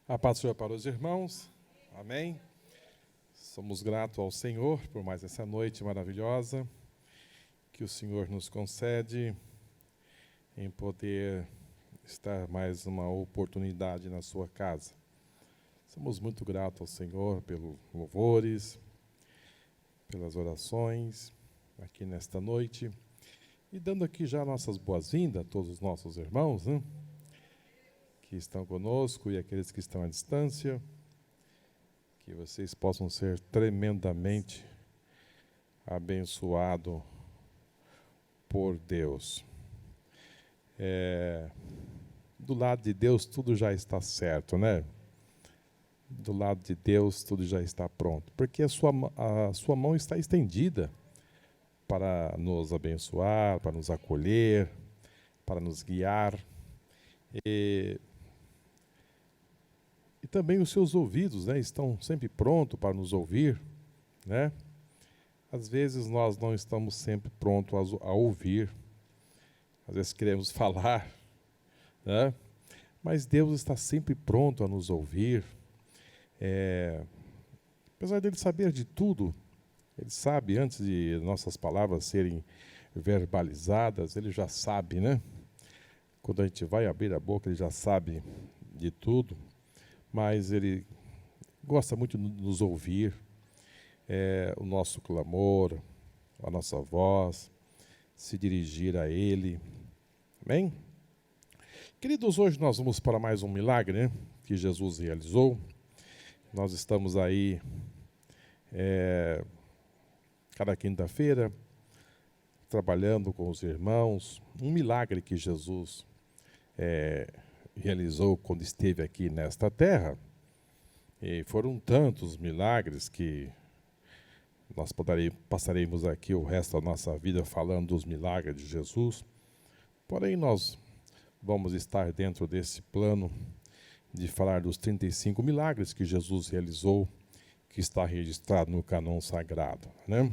A paz do Senhor para os irmãos. Amém. Somos gratos ao Senhor por mais essa noite maravilhosa que o Senhor nos concede em poder estar mais uma oportunidade na sua casa. Somos muito gratos ao Senhor pelos louvores, pelas orações aqui nesta noite. E dando aqui já nossas boas-vindas a todos os nossos irmãos, que estão conosco e aqueles que estão à distância, que vocês possam ser tremendamente abençoados por Deus. Do lado de Deus tudo já está certo, né? Do lado de Deus tudo já está pronto, porque a sua mão está estendida para nos abençoar, para nos acolher, para nos guiar. E também os seus ouvidos, estão sempre prontos para nos ouvir, né? Às vezes nós não estamos sempre prontos a ouvir, às vezes queremos falar, né? Mas Deus está sempre pronto a nos ouvir. Apesar dele saber de tudo, ele sabe antes de nossas palavras serem verbalizadas, ele já sabe, né? Quando a gente vai abrir a boca, ele já sabe de tudo. Mas ele gosta muito de nos ouvir, o nosso clamor, a nossa voz, se dirigir a Ele. Amém? Queridos, hoje nós vamos para mais um milagre, que Jesus realizou. Nós estamos aí, cada quinta-feira, trabalhando com os irmãos. Um milagre que Jesus realizou quando esteve aqui nesta terra, e foram tantos milagres que nós passaremos aqui o resto da nossa vida falando dos milagres de Jesus. Porém, nós vamos estar dentro desse plano de falar dos 35 milagres que Jesus realizou, que está registrado no cânon sagrado, né?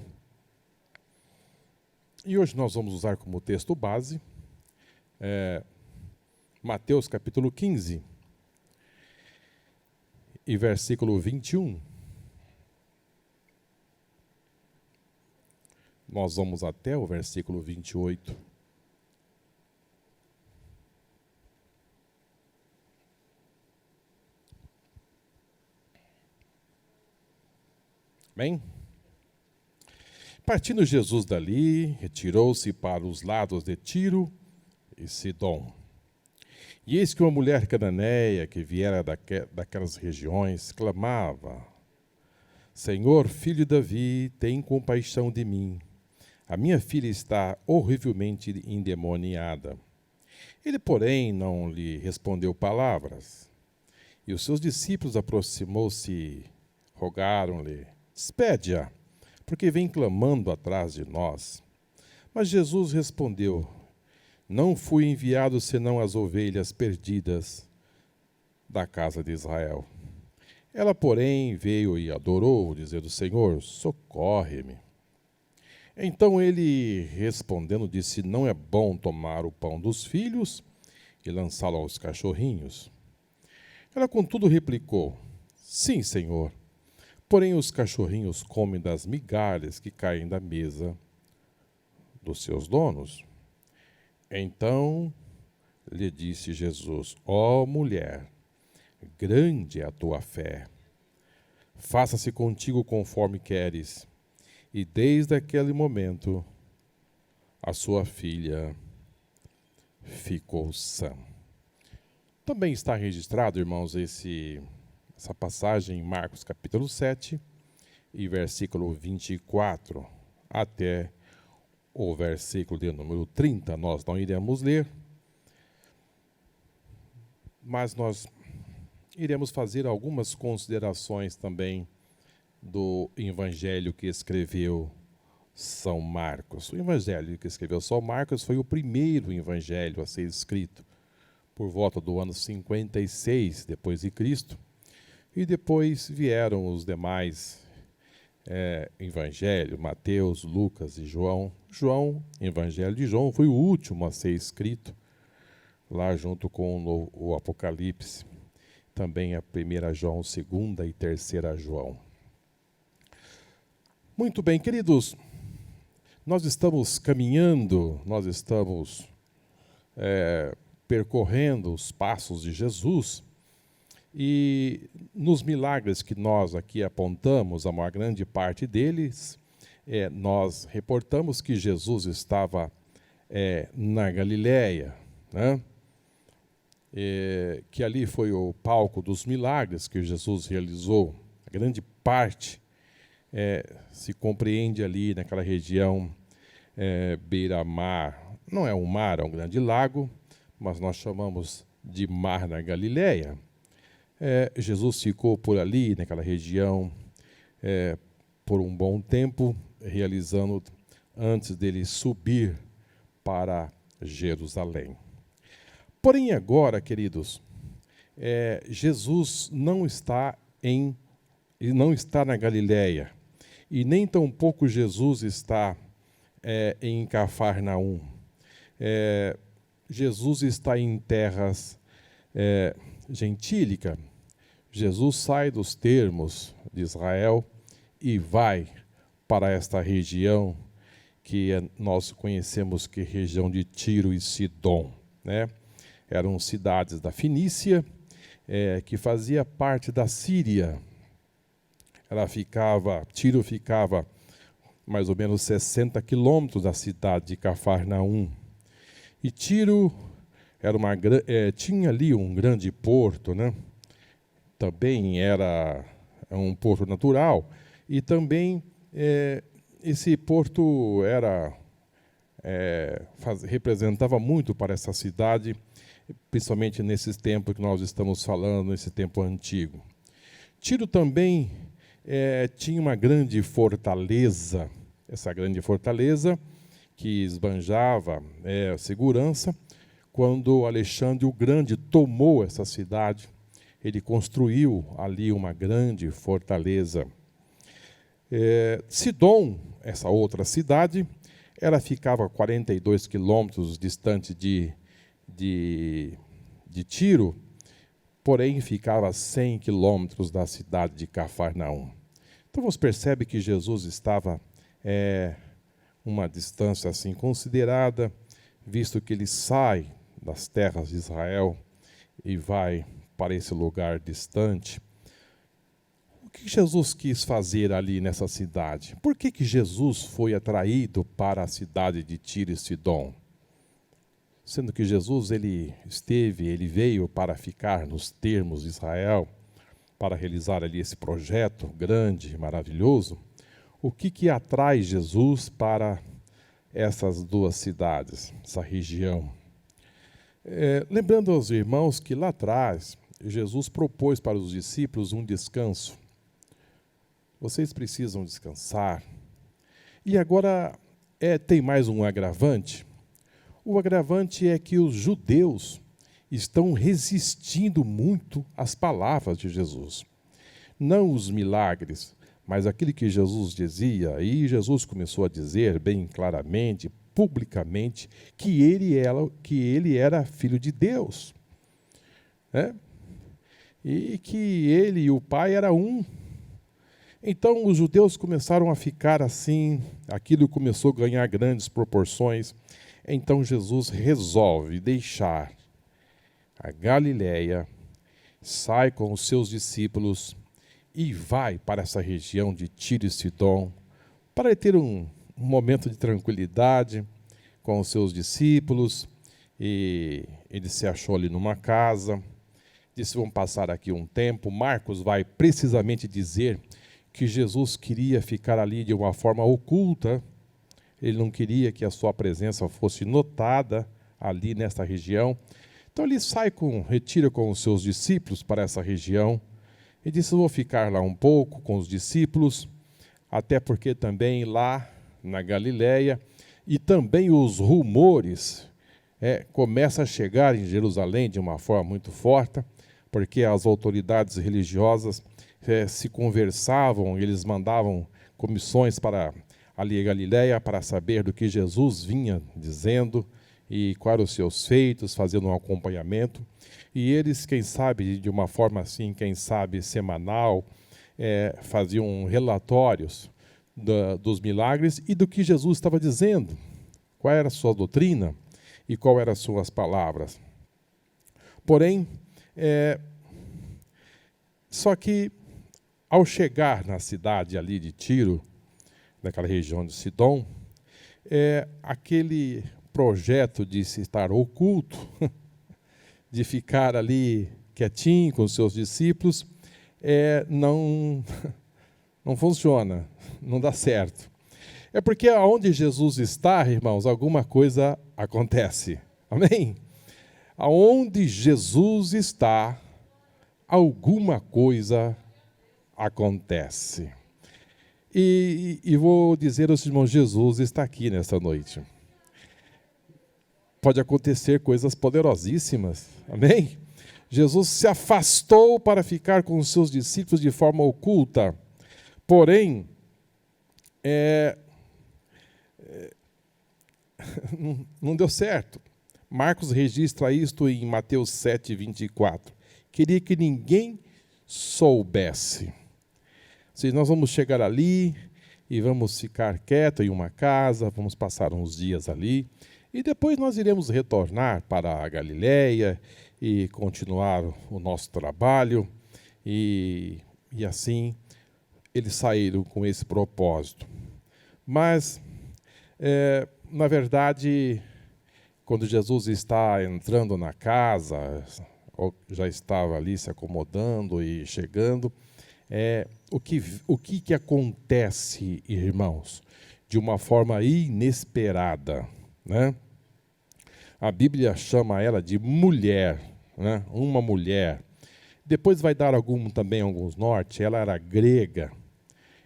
E hoje nós vamos usar como texto base Mateus capítulo 15 e versículo 21. Nós vamos até o versículo 28. Bem? Partindo Jesus dali, retirou-se para os lados de Tiro e Sidom. E eis que uma mulher cananeia, que viera daquelas regiões, clamava: Senhor, filho de Davi, tem compaixão de mim. A minha filha está horrivelmente endemoniada. Ele, porém, não lhe respondeu palavras. E os seus discípulos aproximou-se e rogaram-lhe: Despede-a, porque vem clamando atrás de nós. Mas Jesus respondeu: Não fui enviado senão as ovelhas perdidas da casa de Israel. Ela, porém, veio e adorou, dizendo: Senhor, socorre-me. Então ele, respondendo, disse: Não é bom tomar o pão dos filhos e lançá-lo aos cachorrinhos. Ela, contudo, replicou: Sim, Senhor, porém os cachorrinhos comem das migalhas que caem da mesa dos seus donos. Então lhe disse Jesus: Ó mulher, grande é a tua fé. Faça-se contigo conforme queres. E desde aquele momento, a sua filha ficou sã. Também está registrado, irmãos, essa passagem em Marcos capítulo 7, e versículo 24, até o versículo de número 30, nós não iremos ler, mas nós iremos fazer algumas considerações também do evangelho que escreveu São Marcos. O evangelho que escreveu São Marcos foi o primeiro evangelho a ser escrito, por volta do ano 56 depois de Cristo, e depois vieram os demais Evangelho, Mateus, Lucas e João. Evangelho de João foi o último a ser escrito, lá junto com o Apocalipse. também a 1 João, 2 e 3 João. Muito bem, queridos, nós estamos caminhando, nós estamos percorrendo os passos de Jesus, e nos milagres que nós aqui apontamos, a maior grande parte deles, nós reportamos que Jesus estava na Galileia, né? Que ali foi o palco dos milagres que Jesus realizou. A grande parte se compreende ali naquela região beira-mar. Não é um mar, é um grande lago, mas nós chamamos de Mar na Galileia. Jesus ficou por ali, naquela região, por um bom tempo, realizando antes dele subir para Jerusalém. Porém, agora, queridos, Jesus não está na Galileia, e nem tampouco Jesus está em Cafarnaum. Jesus está em terras gentílicas. Jesus sai dos termos de Israel e vai para esta região que nós conhecemos que região de Tiro e Sidom, né? Eram cidades da Fenícia, que fazia parte da Síria. Tiro ficava mais ou menos 60 quilômetros da cidade de Cafarnaum. E Tiro tinha ali um grande porto, né? Também era um porto natural, e também esse porto representava muito para essa cidade, principalmente nesse tempo que nós estamos falando, nesse tempo antigo. Tiro também tinha uma grande fortaleza, essa grande fortaleza que esbanjava segurança. Quando Alexandre o Grande tomou essa cidade, ele construiu ali uma grande fortaleza. Sidom, essa outra cidade, ela ficava a 42 quilômetros distante de Tiro, porém ficava a 100 quilômetros da cidade de Cafarnaum. Então você percebe que Jesus estava uma distância assim considerada, visto que ele sai das terras de Israel e vai para esse lugar distante. O que Jesus quis fazer ali nessa cidade? Por que Jesus foi atraído para a cidade de Tiro e Sidom? Sendo que Jesus ele veio para ficar nos termos de Israel, para realizar ali esse projeto grande, maravilhoso. O que atrai Jesus para essas duas cidades, essa região? Lembrando aos irmãos que lá atrás, Jesus propôs para os discípulos um descanso. Vocês precisam descansar. E agora tem mais um agravante. O agravante é que os judeus estão resistindo muito às palavras de Jesus. Não os milagres, mas aquilo que Jesus dizia, e Jesus começou a dizer bem claramente, publicamente, que ele era filho de Deus, né? E que ele e o Pai eram um. Então os judeus começaram a ficar assim, aquilo começou a ganhar grandes proporções. Então Jesus resolve deixar a Galileia, sai com os seus discípulos e vai para essa região de Tiro e Sidom, para ter um momento de tranquilidade com os seus discípulos. E ele se achou ali numa casa, disse: vamos passar aqui um tempo. Marcos vai precisamente dizer que Jesus queria ficar ali de uma forma oculta. Ele não queria que a sua presença fosse notada ali nessa região. Então ele retira com os seus discípulos para essa região e disse: vou ficar lá um pouco com os discípulos, até porque também lá na Galileia, e também os rumores começam a chegar em Jerusalém de uma forma muito forte, porque as autoridades religiosas se conversavam, eles mandavam comissões para ali a Galileia para saber do que Jesus vinha dizendo e quais eram os seus feitos, fazendo um acompanhamento. E eles, quem sabe, de uma forma assim, quem sabe, semanal, faziam relatórios dos milagres e do que Jesus estava dizendo, qual era a sua doutrina e qual eram as suas palavras. Porém, só que, ao chegar na cidade ali de Tiro, naquela região de Sidom, aquele projeto de se estar oculto, de ficar ali quietinho com os seus discípulos, não funciona, não dá certo. É porque aonde Jesus está, irmãos, alguma coisa acontece. Amém? Aonde Jesus está, alguma coisa acontece. E vou dizer aos irmãos, Jesus está aqui nesta noite. Pode acontecer coisas poderosíssimas. Amém? Jesus se afastou para ficar com os seus discípulos de forma oculta. Porém, não deu certo. Marcos registra isto em Mateus 7, 24. Queria que ninguém soubesse. Se nós vamos chegar ali e vamos ficar quietos em uma casa, vamos passar uns dias ali, e depois nós iremos retornar para a Galileia e continuar o nosso trabalho. E assim, eles saíram com esse propósito. Mas, na verdade, quando Jesus está entrando na casa, ou já estava ali se acomodando e chegando, o que acontece, irmãos, de uma forma inesperada, né? A Bíblia chama ela de mulher, né? Uma mulher. Depois vai dar também alguns nortes. Ela era grega,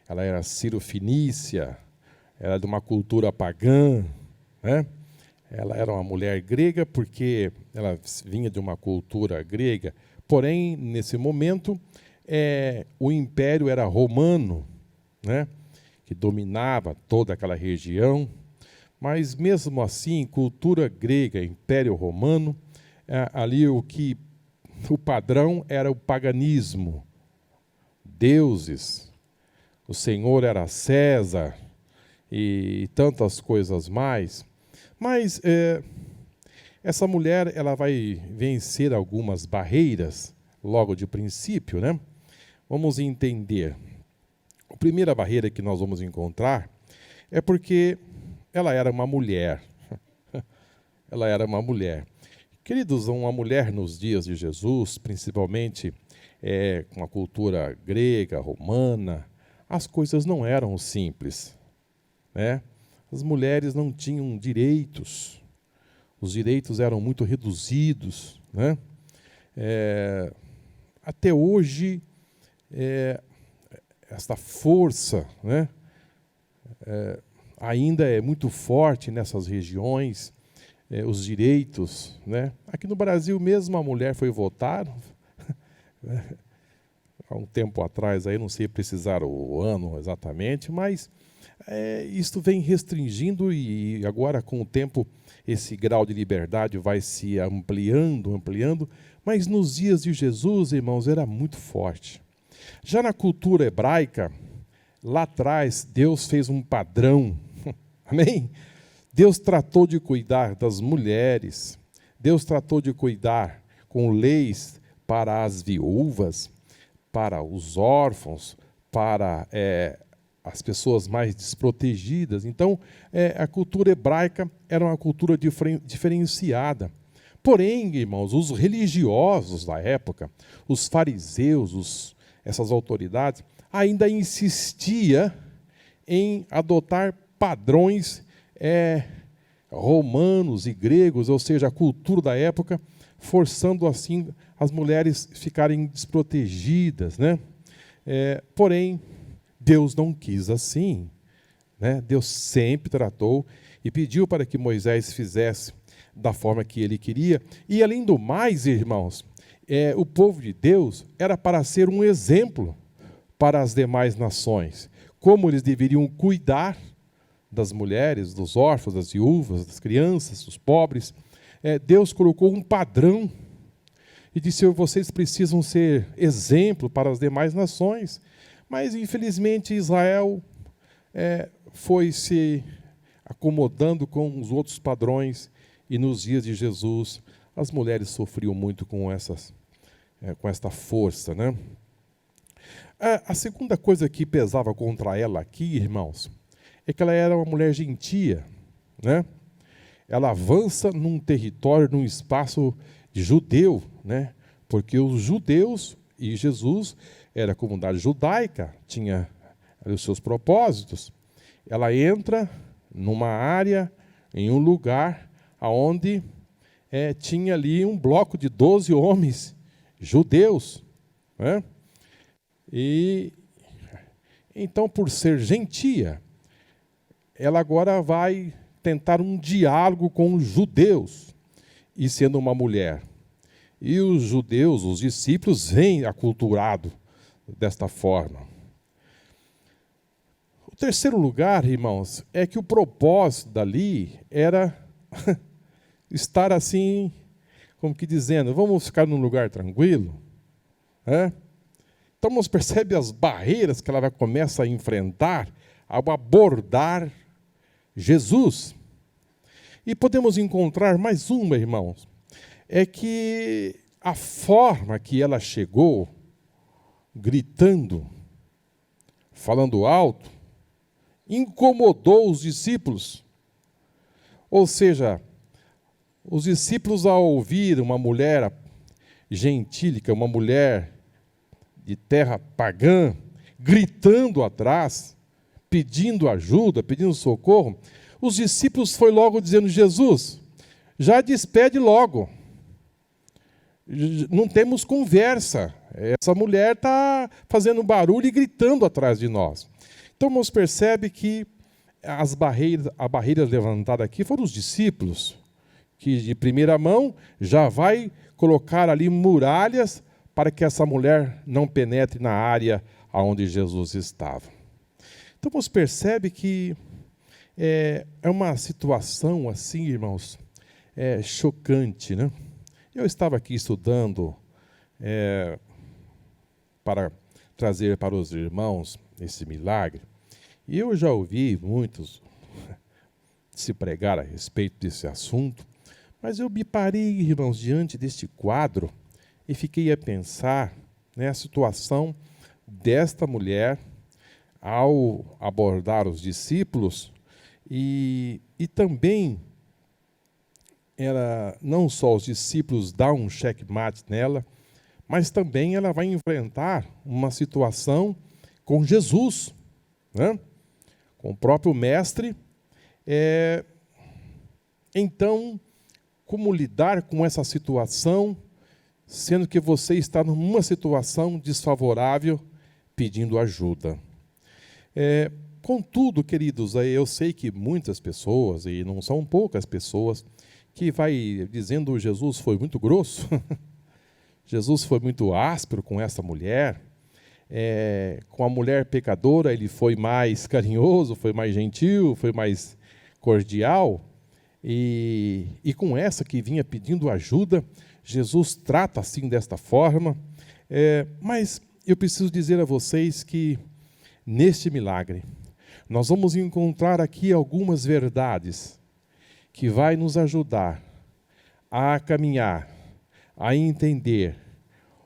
ela era sírio-fenícia, era de uma cultura pagã, né? Ela era uma mulher grega porque ela vinha de uma cultura grega. Porém, nesse momento, o império era romano, né? Que dominava toda aquela região. Mas, mesmo assim, cultura grega, império romano, ali o padrão era o paganismo. Deuses, o Senhor era César e tantas coisas mais. Mas essa mulher ela vai vencer algumas barreiras logo de princípio, né? Vamos entender. A primeira barreira que nós vamos encontrar é porque ela era uma mulher. Ela era uma mulher. Queridos, uma mulher nos dias de Jesus, principalmente com a cultura grega, romana, as coisas não eram simples, né? As mulheres não tinham direitos, os direitos eram muito reduzidos, né? Até hoje, esta força, né? Ainda é muito forte nessas regiões, os direitos, né? Aqui no Brasil mesmo a mulher foi votar, há um tempo atrás, aí não sei precisar o ano exatamente, mas isto vem restringindo e agora com o tempo esse grau de liberdade vai se ampliando, mas nos dias de Jesus, irmãos, era muito forte. Já na cultura hebraica, lá atrás, Deus fez um padrão, amém? Deus tratou de cuidar das mulheres, Deus tratou de cuidar com leis para as viúvas, para os órfãos, para as pessoas mais desprotegidas. Então, a cultura hebraica era uma cultura diferenciada. Porém, irmãos, os religiosos da época, os fariseus, essas autoridades, ainda insistia em adotar padrões romanos e gregos, ou seja, a cultura da época, forçando assim as mulheres ficarem desprotegidas, né? Porém, Deus não quis assim, né? Deus sempre tratou e pediu para que Moisés fizesse da forma que ele queria. E, além do mais, irmãos, o povo de Deus era para ser um exemplo para as demais nações, como eles deveriam cuidar das mulheres, dos órfãos, das viúvas, das crianças, dos pobres. Deus colocou um padrão e disse: vocês precisam ser exemplo para as demais nações. Mas, infelizmente, Israel foi se acomodando com os outros padrões, e nos dias de Jesus, as mulheres sofriam muito com esta força, né? A segunda coisa que pesava contra ela aqui, irmãos, é que ela era uma mulher gentia, né? Ela avança num território, num espaço judeu, né? Porque os judeus e Jesus era a comunidade judaica, tinha os seus propósitos. Ela entra numa área, em um lugar, onde tinha ali um bloco de 12 homens judeus, né? E então, por ser gentia, ela agora vai tentar um diálogo com os judeus, e sendo uma mulher. E os judeus, os discípulos, vêm aculturados desta forma. O terceiro lugar, irmãos, é que o propósito dali era estar assim, como que dizendo, vamos ficar num lugar tranquilo, né? Então, nós percebemos as barreiras que ela começa a enfrentar ao abordar Jesus. E podemos encontrar mais uma, irmãos, é que a forma que ela chegou, gritando, falando alto, incomodou os discípulos. Ou seja, os discípulos, ao ouvir uma mulher gentílica, uma mulher de terra pagã, gritando atrás, pedindo ajuda, pedindo socorro, os discípulos foram logo dizendo: Jesus, já despede logo. Não temos conversa. Essa mulher está fazendo barulho e gritando atrás de nós. Então, nós percebemos que a barreira levantada aqui foram os discípulos, que de primeira mão já vai colocar ali muralhas para que essa mulher não penetre na área onde Jesus estava. Então, você percebe que é uma situação assim, irmãos, chocante, né? Eu estava aqui estudando para trazer para os irmãos esse milagre, e eu já ouvi muitos se pregar a respeito desse assunto, mas eu me parei, irmãos, diante deste quadro e fiquei a pensar, né, a situação desta mulher ao abordar os discípulos, e também ela, não só os discípulos dão um checkmate nela, mas também ela vai enfrentar uma situação com Jesus, né? Com o próprio mestre. Então, como lidar com essa situação, sendo que você está numa situação desfavorável, pedindo ajuda? Contudo, queridos, eu sei que muitas pessoas, e não são poucas pessoas, que vai dizendo: Jesus foi muito grosso, Jesus foi muito áspero com essa mulher, com a mulher pecadora ele foi mais carinhoso, foi mais gentil, foi mais cordial, e com essa que vinha pedindo ajuda, Jesus trata assim desta forma. Mas eu preciso dizer a vocês que neste milagre nós vamos encontrar aqui algumas verdades que vai nos ajudar a caminhar, a entender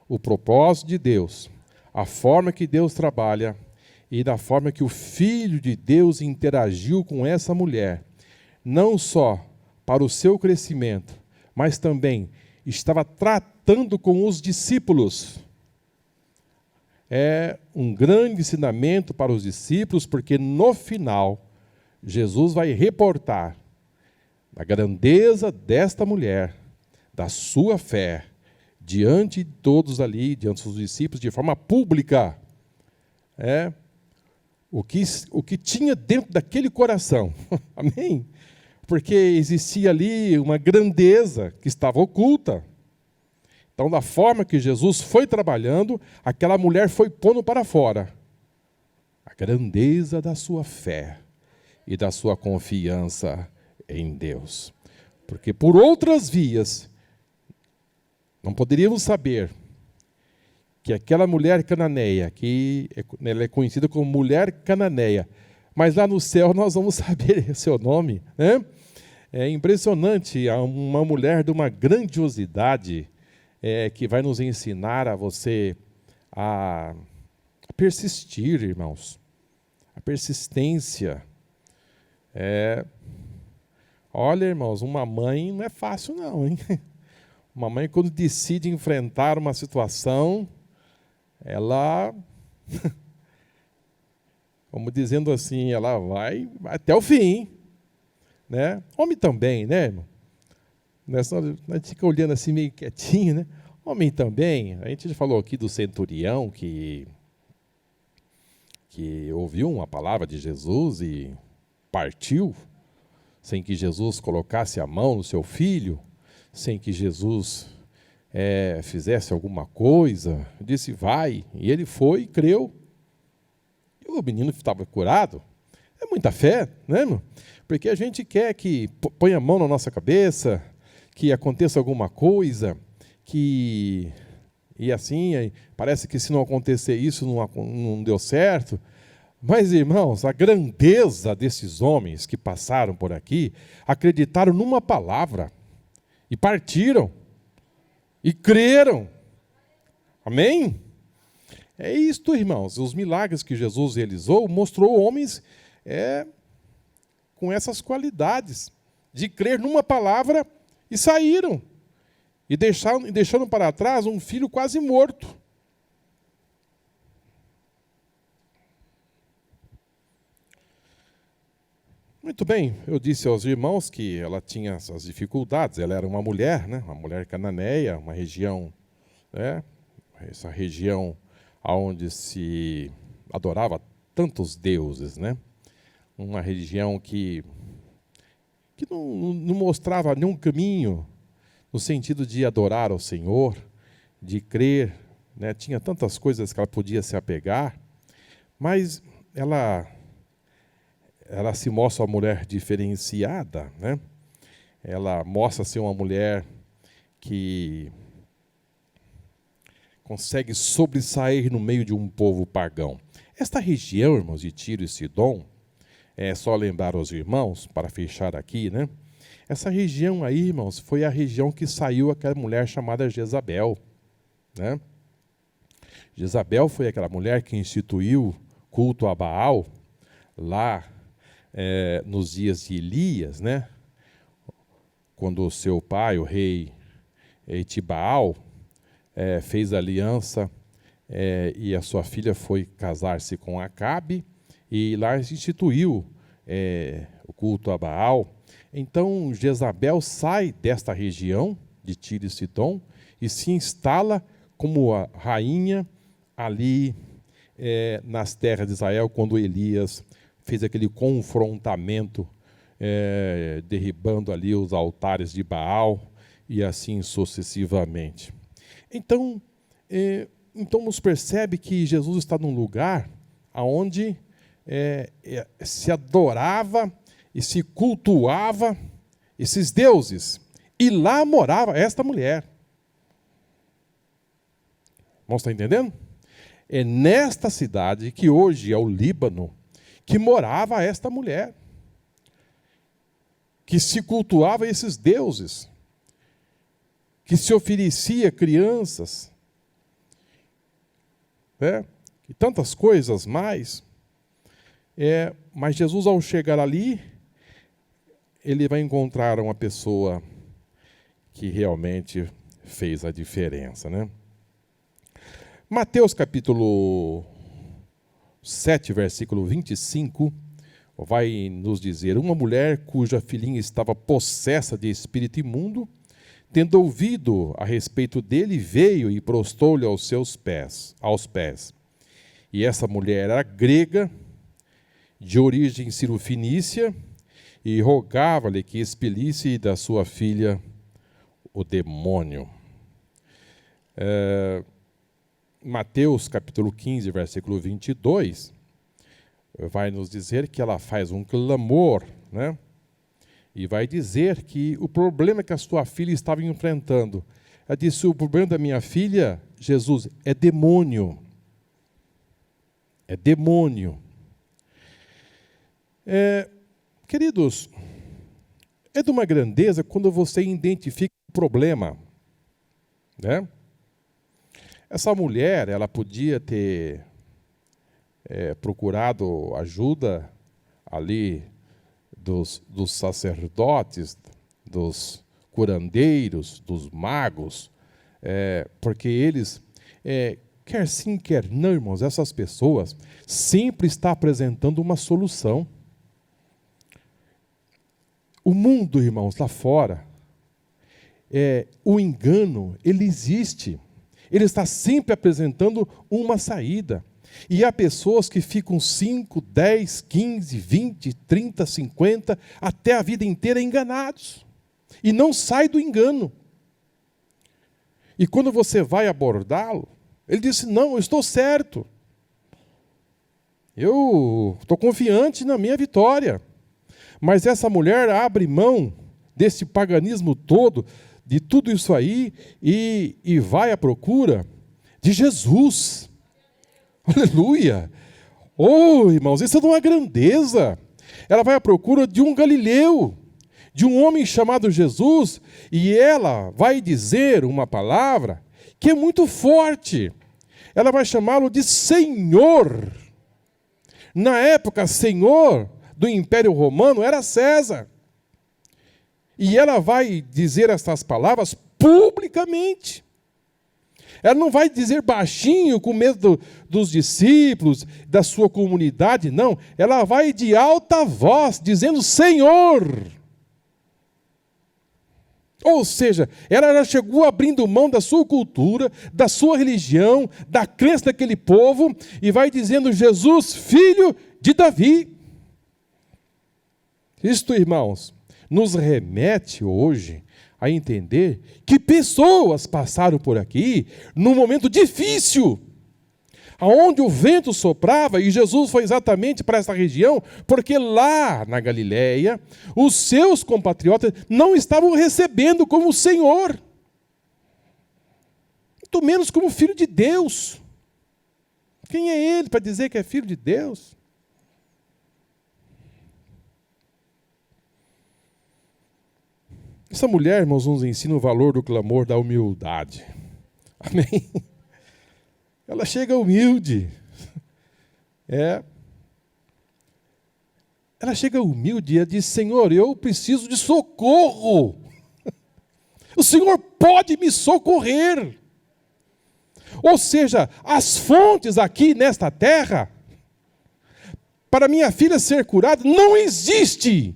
o propósito de Deus, a forma que Deus trabalha e da forma que o Filho de Deus interagiu com essa mulher, não só para o seu crescimento, mas também estava tratando com os discípulos. É um grande ensinamento para os discípulos, porque no final, Jesus vai reportar a grandeza desta mulher, da sua fé, diante de todos ali, diante dos discípulos, de forma pública. O que tinha dentro daquele coração. Amém? Porque existia ali uma grandeza que estava oculta. Então, da forma que Jesus foi trabalhando, aquela mulher foi pondo para fora a grandeza da sua fé e da sua confiança em Deus. Porque por outras vias, não poderíamos saber que aquela mulher cananeia, que ela é conhecida como mulher cananeia, mas lá no céu nós vamos saber seu nome, né? É impressionante, uma mulher de uma grandiosidade que vai nos ensinar a você a persistir, irmãos. A persistência. Olha, irmãos, uma mãe não é fácil não, hein? Uma mãe, quando decide enfrentar uma situação, ela, como dizendo assim, ela vai até o fim, né? Homem também, né, irmão? A gente fica olhando assim meio quietinho, né? Homem também. A gente já falou aqui do centurião que ouviu uma palavra de Jesus e partiu, sem que Jesus colocasse a mão no seu filho, sem que Jesus fizesse alguma coisa, disse, vai. E ele foi e creu. E o menino estava curado. É muita fé, né, irmão? Porque a gente quer que ponha a mão na nossa cabeça, que aconteça alguma coisa, e assim, parece que se não acontecer isso, não deu certo. Mas, irmãos, a grandeza desses homens que passaram por aqui, acreditaram numa palavra, e partiram, e creram. Amém? É isto, irmãos, os milagres que Jesus realizou, mostrou homens com essas qualidades, de crer numa palavra, e saíram, e deixando para trás um filho quase morto. Muito bem, eu disse aos irmãos que ela tinha essas dificuldades, ela era uma mulher, né? Uma mulher cananeia, uma região, né? Essa região onde se adorava tantos deuses, né? Uma região que não mostrava nenhum caminho no sentido de adorar ao Senhor, de crer, né? Tinha tantas coisas que ela podia se apegar, mas ela se mostra uma mulher diferenciada, né? Ela mostra ser uma mulher que consegue sobressair no meio de um povo pagão. Esta região, irmãos, de Tiro e Sidom, é só lembrar aos irmãos, para fechar aqui, né? Essa região aí, irmãos, foi a região que saiu aquela mulher chamada Jezabel, né? Jezabel foi aquela mulher que instituiu culto a Baal, lá nos dias de Elias, né? Quando o seu pai, o rei Etibaal, fez aliança e a sua filha foi casar-se com Acabe, e lá instituiu o culto a Baal. Então Jezabel sai desta região de Tiro e Sidom e se instala como a rainha ali nas terras de Israel, quando Elias fez aquele confrontamento, derribando ali os altares de Baal e assim sucessivamente. Então nos percebe que Jesus está num lugar onde se adorava e se cultuava esses deuses. E lá morava esta mulher. Irmãos, está entendendo? É nesta cidade, que hoje é o Líbano, que morava esta mulher, que se cultuava esses deuses, que se oferecia crianças, e tantas coisas mais. Mas Jesus, ao chegar ali, ele vai encontrar uma pessoa que realmente fez a diferença, né? Mateus capítulo 7, versículo 25, vai nos dizer: uma mulher cuja filhinha estava possessa de espírito imundo, tendo ouvido a respeito dele, veio e prostrou-lhe aos pés. E essa mulher era grega, de origem cirofenícia, e rogava-lhe que expelisse da sua filha o demônio. Mateus capítulo 15, versículo 22, vai nos dizer que ela faz um clamor, né? E vai dizer que o problema que a sua filha estava enfrentando, ela disse: o problema da minha filha, Jesus, é demônio. É demônio. Queridos, é de uma grandeza quando você identifica o problema, né? Essa mulher, ela podia ter procurado ajuda ali dos sacerdotes, dos curandeiros, dos magos, porque eles, quer sim, quer não, irmãos, essas pessoas sempre estão apresentando uma solução. O mundo, irmãos, lá fora, o engano, ele existe. Ele está sempre apresentando uma saída. E há pessoas que ficam 5, 10, 15, 20, 30, 50, até a vida inteira enganados. E não sai do engano. E quando você vai abordá-lo, ele disse: não, eu estou certo. Eu estou confiante na minha vitória. Mas essa mulher abre mão desse paganismo todo, de tudo isso aí, e vai à procura de Jesus. Aleluia! Oh, irmãos, isso é de uma grandeza. Ela vai à procura de um galileu, de um homem chamado Jesus, e ela vai dizer uma palavra que é muito forte. Ela vai chamá-lo de Senhor. Na época, Senhor do Império Romano era César. E ela vai dizer essas palavras publicamente. Ela não vai dizer baixinho, com medo dos discípulos, da sua comunidade, não. Ela vai de alta voz, dizendo Senhor. Ou seja, ela já chegou abrindo mão da sua cultura, da sua religião, da crença daquele povo, e vai dizendo Jesus, filho de Davi. Isto, irmãos, nos remete hoje a entender que pessoas passaram por aqui num momento difícil, aonde o vento soprava, e Jesus foi exatamente para essa região, porque lá na Galileia, os seus compatriotas não estavam recebendo como Senhor, muito menos como Filho de Deus. Quem é ele para dizer que é Filho de Deus? Essa mulher, irmãos, nos ensina o valor do clamor da humildade. Amém? Ela chega humilde. Ela chega humilde e ela diz: Senhor, eu preciso de socorro. O Senhor pode me socorrer. Ou seja, as fontes aqui nesta terra, para minha filha ser curada, não existe.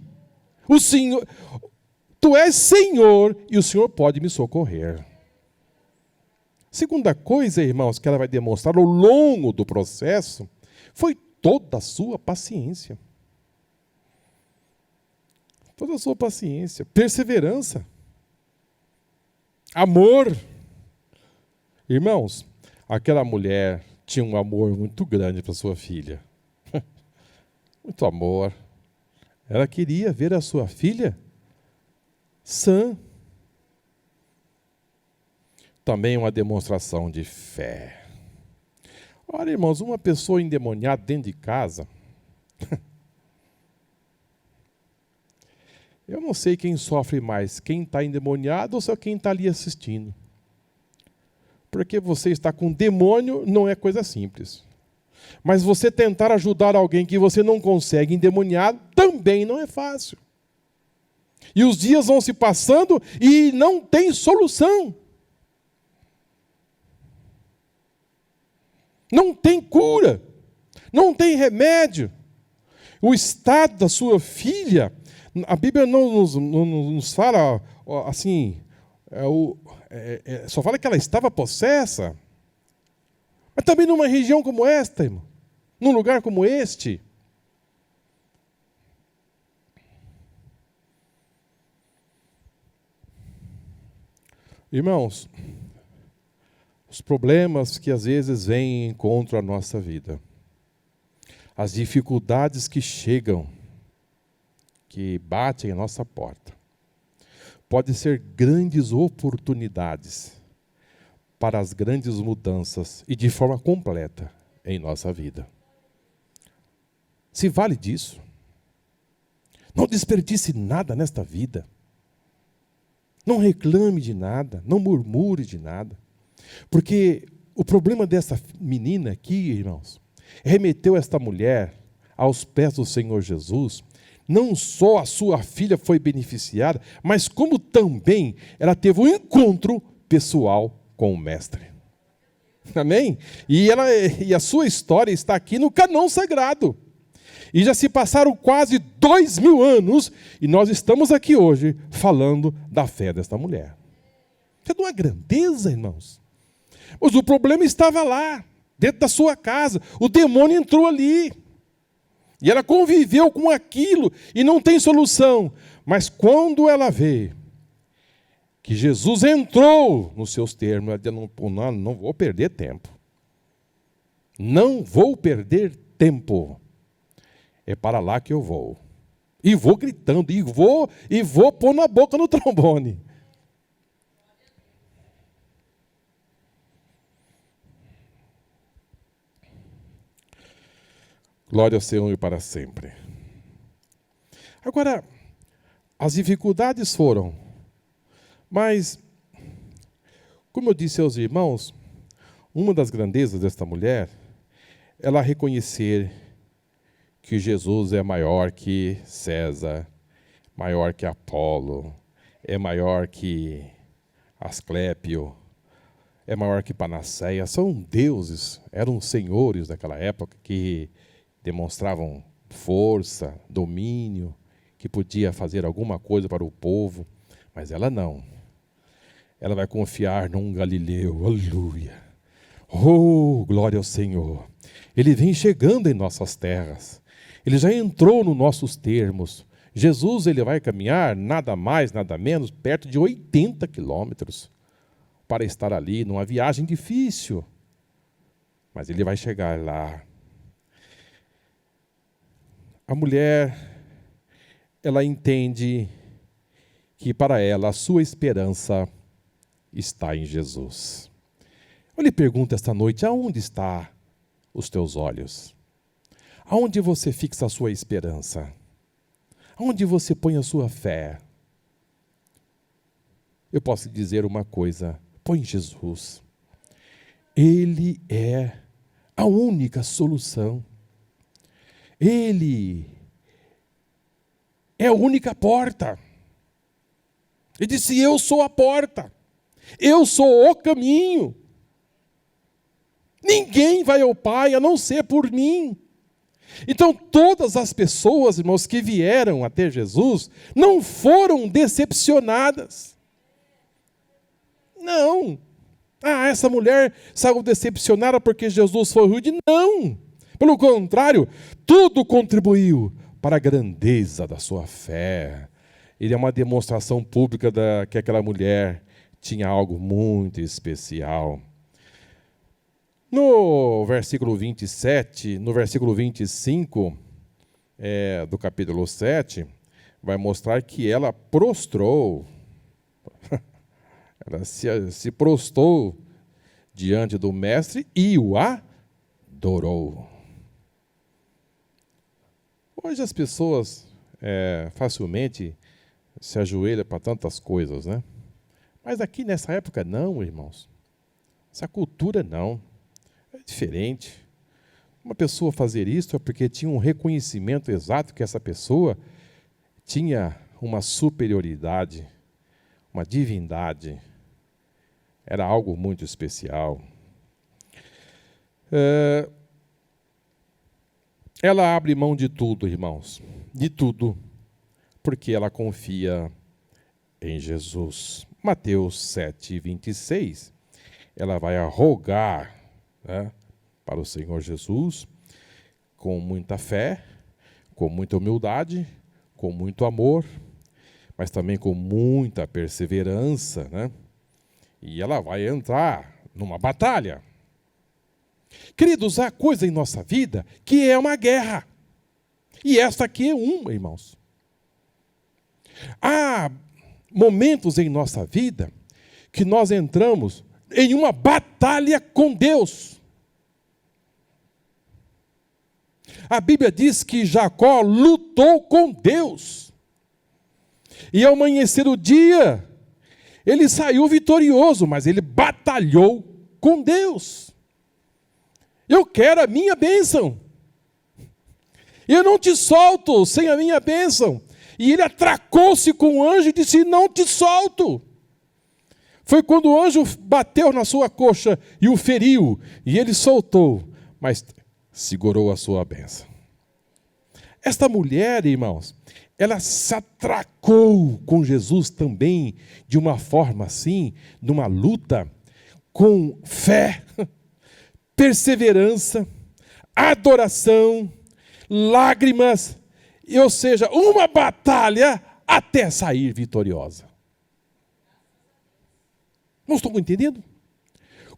O Senhor... Tu és Senhor e o Senhor pode me socorrer. Segunda coisa, irmãos, que ela vai demonstrar ao longo do processo, foi toda a sua paciência. Toda a sua paciência, perseverança, amor. Irmãos, aquela mulher tinha um amor muito grande para sua filha. Muito amor. Ela queria ver a sua filha sã. Também uma demonstração de fé. Olha, irmãos, uma pessoa endemoniada dentro de casa, eu não sei quem sofre mais, quem está endemoniado ou só quem está ali assistindo. Porque você está com demônio não é coisa simples. Mas você tentar ajudar alguém que você não consegue endemoniado também não é fácil. E os dias vão se passando e não tem solução. Não tem cura. Não tem remédio. O estado da sua filha, a Bíblia não nos fala assim, só fala que ela estava possessa. Mas também numa região como esta, irmão, num lugar como este. Irmãos, os problemas que às vezes vêm contra a nossa vida, as dificuldades que chegam, que batem à nossa porta, podem ser grandes oportunidades para as grandes mudanças e de forma completa em nossa vida. Se vale disso. Não desperdice nada nesta vida. Não reclame de nada, não murmure de nada. Porque o problema dessa menina aqui, irmãos, remeteu esta mulher aos pés do Senhor Jesus. Não só a sua filha foi beneficiada, mas como também ela teve um encontro pessoal com o Mestre. Amém? E a sua história está aqui no cânon sagrado. E já se passaram quase 2000 anos, e nós estamos aqui hoje falando da fé desta mulher. Isso é de uma grandeza, irmãos. Mas o problema estava lá, dentro da sua casa. O demônio entrou ali. E ela conviveu com aquilo e não tem solução. Mas quando ela vê que Jesus entrou nos seus termos, ela diz, não vou perder tempo. Não vou perder tempo. É para lá que eu vou. E vou gritando, e vou pôr na boca no trombone. Glória ao Senhor e para sempre. Agora, as dificuldades foram, mas, como eu disse aos irmãos, uma das grandezas desta mulher, ela reconhecer que Jesus é maior que César, maior que Apolo, é maior que Asclépio, é maior que Panaceia. São deuses, eram senhores daquela época que demonstravam força, domínio, que podia fazer alguma coisa para o povo, mas ela não. Ela vai confiar num Galileu, aleluia. Oh, glória ao Senhor. Ele vem chegando em nossas terras. Ele já entrou nos nossos termos. Jesus ele vai caminhar nada mais, nada menos, perto de 80 quilômetros para estar ali numa viagem difícil. Mas ele vai chegar lá. A mulher, ela entende que para ela a sua esperança está em Jesus. Eu lhe pergunto esta noite, aonde estão os teus olhos? Aonde você fixa a sua esperança? Aonde você põe a sua fé? Eu posso lhe dizer uma coisa, põe Jesus. Ele é a única solução. Ele é a única porta. Ele disse, eu sou a porta. Eu sou o caminho. Ninguém vai ao Pai a não ser por mim. Então, todas as pessoas, irmãos, que vieram até Jesus, não foram decepcionadas. Não. Essa mulher saiu decepcionada porque Jesus foi rude. Não. Pelo contrário, tudo contribuiu para a grandeza da sua fé. Ele é uma demonstração pública que aquela mulher tinha algo muito especial. No versículo 27, no versículo 25 do capítulo 7, vai mostrar que ela prostrou, ela se prostrou diante do Mestre e o adorou. Hoje as pessoas facilmente se ajoelham para tantas coisas, né? Mas aqui nessa época não, irmãos. Essa cultura não. É diferente. Uma pessoa fazer isso é porque tinha um reconhecimento exato que essa pessoa tinha uma superioridade, uma divindade. Era algo muito especial. Ela abre mão de tudo, irmãos, de tudo, porque ela confia em Jesus. Mateus 7, 26, ela vai rogar, né, para o Senhor Jesus, com muita fé, com muita humildade, com muito amor, mas também com muita perseverança, né? E ela vai entrar numa batalha. Queridos, há coisa em nossa vida que é uma guerra. E esta aqui é uma, irmãos. Há momentos em nossa vida que nós entramos em uma batalha com Deus. A Bíblia diz que Jacó lutou com Deus. E ao amanhecer o dia, ele saiu vitorioso, mas ele batalhou com Deus. Eu quero a minha bênção. Eu não te solto sem a minha bênção. E ele atracou-se com o anjo e disse: não te solto. Foi quando o anjo bateu na sua coxa e o feriu. E ele soltou, mas segurou a sua bênção. Esta mulher, irmãos, ela se atracou com Jesus também, de uma forma assim, numa luta, com fé, perseverança, adoração, lágrimas, ou seja, uma batalha até sair vitoriosa. Não estou entendendo?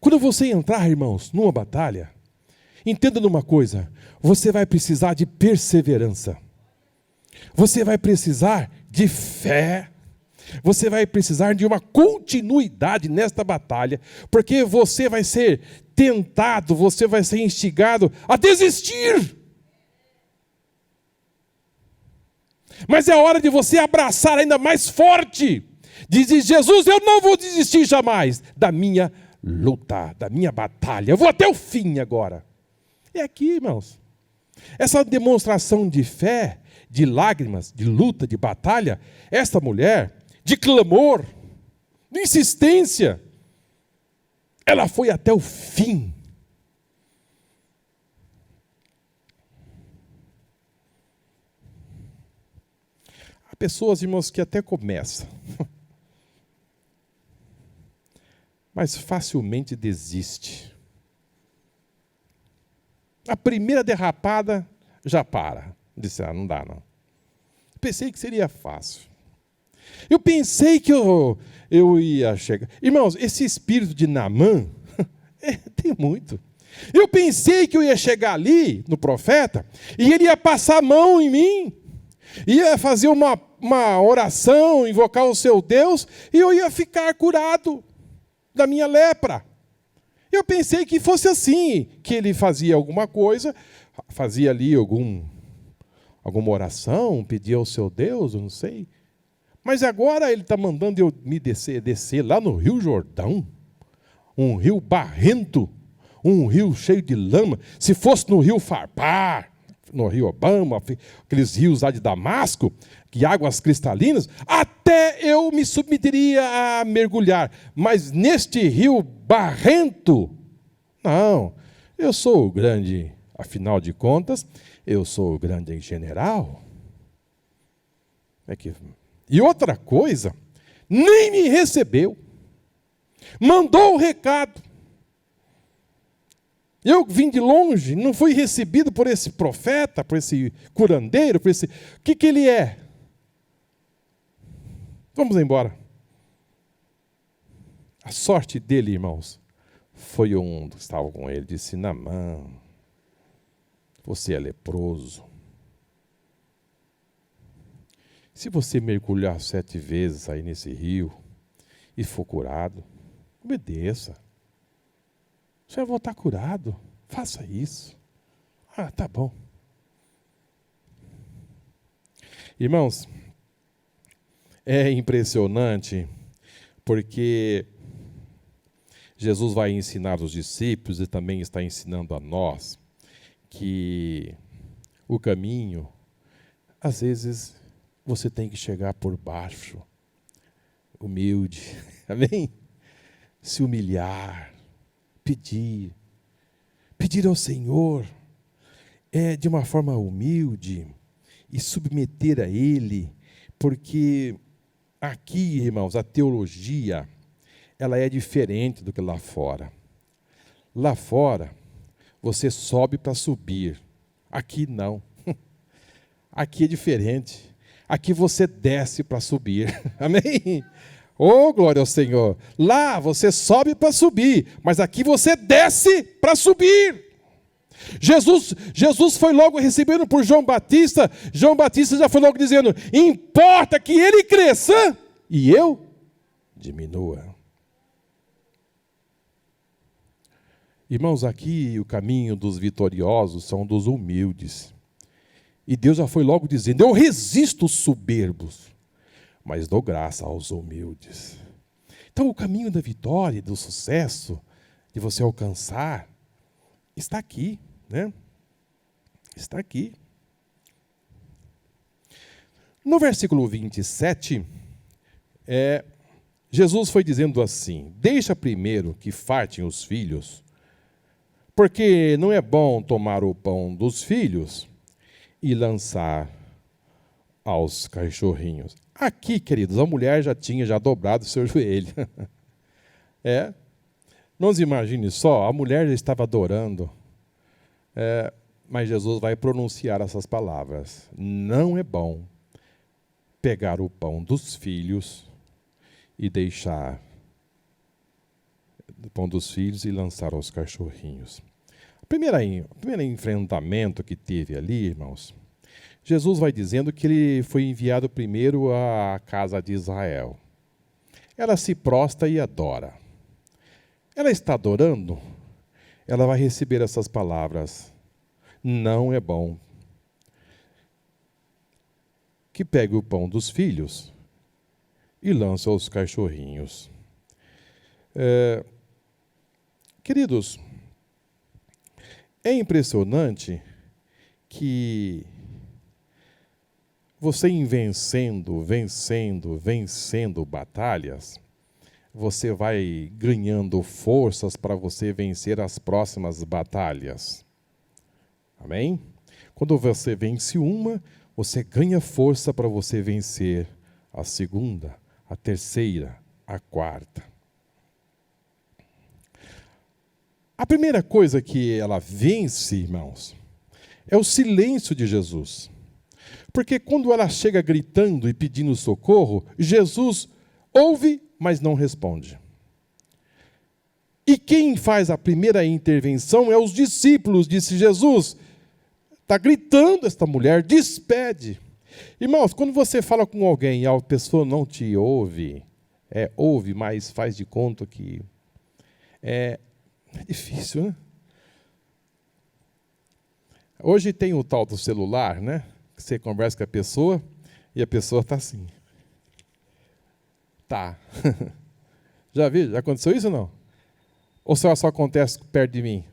Quando você entrar, irmãos, numa batalha, entenda numa coisa: você vai precisar de perseverança, você vai precisar de fé, você vai precisar de uma continuidade nesta batalha, porque você vai ser tentado, você vai ser instigado a desistir. Mas é hora de você abraçar ainda mais forte, dizer: Jesus, eu não vou desistir jamais da minha luta, da minha batalha, eu vou até o fim agora. É aqui, irmãos, essa demonstração de fé, de lágrimas, de luta, de batalha, esta mulher, de clamor, de insistência, ela foi até o fim. Há pessoas, irmãos, que até começam, mas facilmente desiste. A primeira derrapada já para. Disse: não dá não. Pensei que seria fácil. Eu pensei que eu ia chegar. Irmãos, esse espírito de Naamã, tem muito. Eu pensei que eu ia chegar ali, no profeta, e ele ia passar a mão em mim, ia fazer uma oração, invocar o seu Deus, e eu ia ficar curado da minha lepra. Eu pensei que fosse assim, que ele fazia alguma coisa, fazia ali alguma oração, pedia ao seu Deus, eu não sei. Mas agora ele está mandando eu me descer lá no Rio Jordão, um rio barrento, um rio cheio de lama. Se fosse no rio Farpar, no rio Obama, aqueles rios lá de Damasco, que águas cristalinas, até eu me submeteria a mergulhar. Mas neste rio barrento, não. Eu sou o grande, afinal de contas, eu sou o grande general. E outra coisa, nem me recebeu. Mandou o recado. Eu vim de longe, não fui recebido por esse profeta, por esse curandeiro, por esse... O que ele é? Vamos embora. A sorte dele, irmãos, foi um que estava com ele, disse: Naamã, você é leproso. Se você mergulhar 7 vezes aí nesse rio e for curado, obedeça. Você vai voltar curado. Faça isso. Ah, tá bom. Irmãos, é impressionante porque Jesus vai ensinar os discípulos e também está ensinando a nós que o caminho, às vezes, você tem que chegar por baixo, humilde, amém? Se humilhar, pedir ao Senhor, de uma forma humilde e submeter a Ele, porque aqui, irmãos, a teologia, ela é diferente do que lá fora. Lá fora, você sobe para subir. Aqui não. Aqui é diferente. Aqui você desce para subir. Amém? Oh, glória ao Senhor. Lá você sobe para subir, mas aqui você desce para subir. Jesus foi logo recebendo por João Batista. João Batista já foi logo dizendo: importa que ele cresça e eu diminua. Irmãos, aqui o caminho dos vitoriosos são dos humildes. E Deus já foi logo dizendo: eu resisto os soberbos, mas dou graça aos humildes. Então o caminho da vitória, do sucesso, de você alcançar, está aqui, né? Está aqui. No versículo 27, Jesus foi dizendo assim: deixa primeiro que fartem os filhos, porque não é bom tomar o pão dos filhos e lançar aos cachorrinhos. Aqui, queridos, a mulher já tinha dobrado o seu joelho. Não se imagine só, a mulher já estava adorando. Mas Jesus vai pronunciar essas palavras: não é bom pegar o pão dos filhos e deixar o pão dos filhos e lançar aos cachorrinhos. O primeiro enfrentamento que teve ali, irmãos, Jesus vai dizendo que ele foi enviado primeiro à casa de Israel. Ela se prostra e adora. Ela está adorando, ela vai receber essas palavras: não é bom que pegue o pão dos filhos e lance aos cachorrinhos. Queridos, é impressionante que você vencendo batalhas, você vai ganhando forças para você vencer as próximas batalhas. Amém? Quando você vence uma, você ganha força para você vencer a segunda, a terceira, a quarta. A primeira coisa que ela vence, irmãos, é o silêncio de Jesus. Porque quando ela chega gritando e pedindo socorro, Jesus ouve, mas não responde. E quem faz a primeira intervenção é os discípulos. Disse Jesus: está gritando esta mulher, despede. Irmãos, quando você fala com alguém e a pessoa não te ouve, ouve, mas faz de conta que é difícil, né? Hoje tem o tal do celular, né? Que você conversa com a pessoa e a pessoa está assim. Tá. Já viu? Já aconteceu isso ou não? Ou só acontece perto de mim?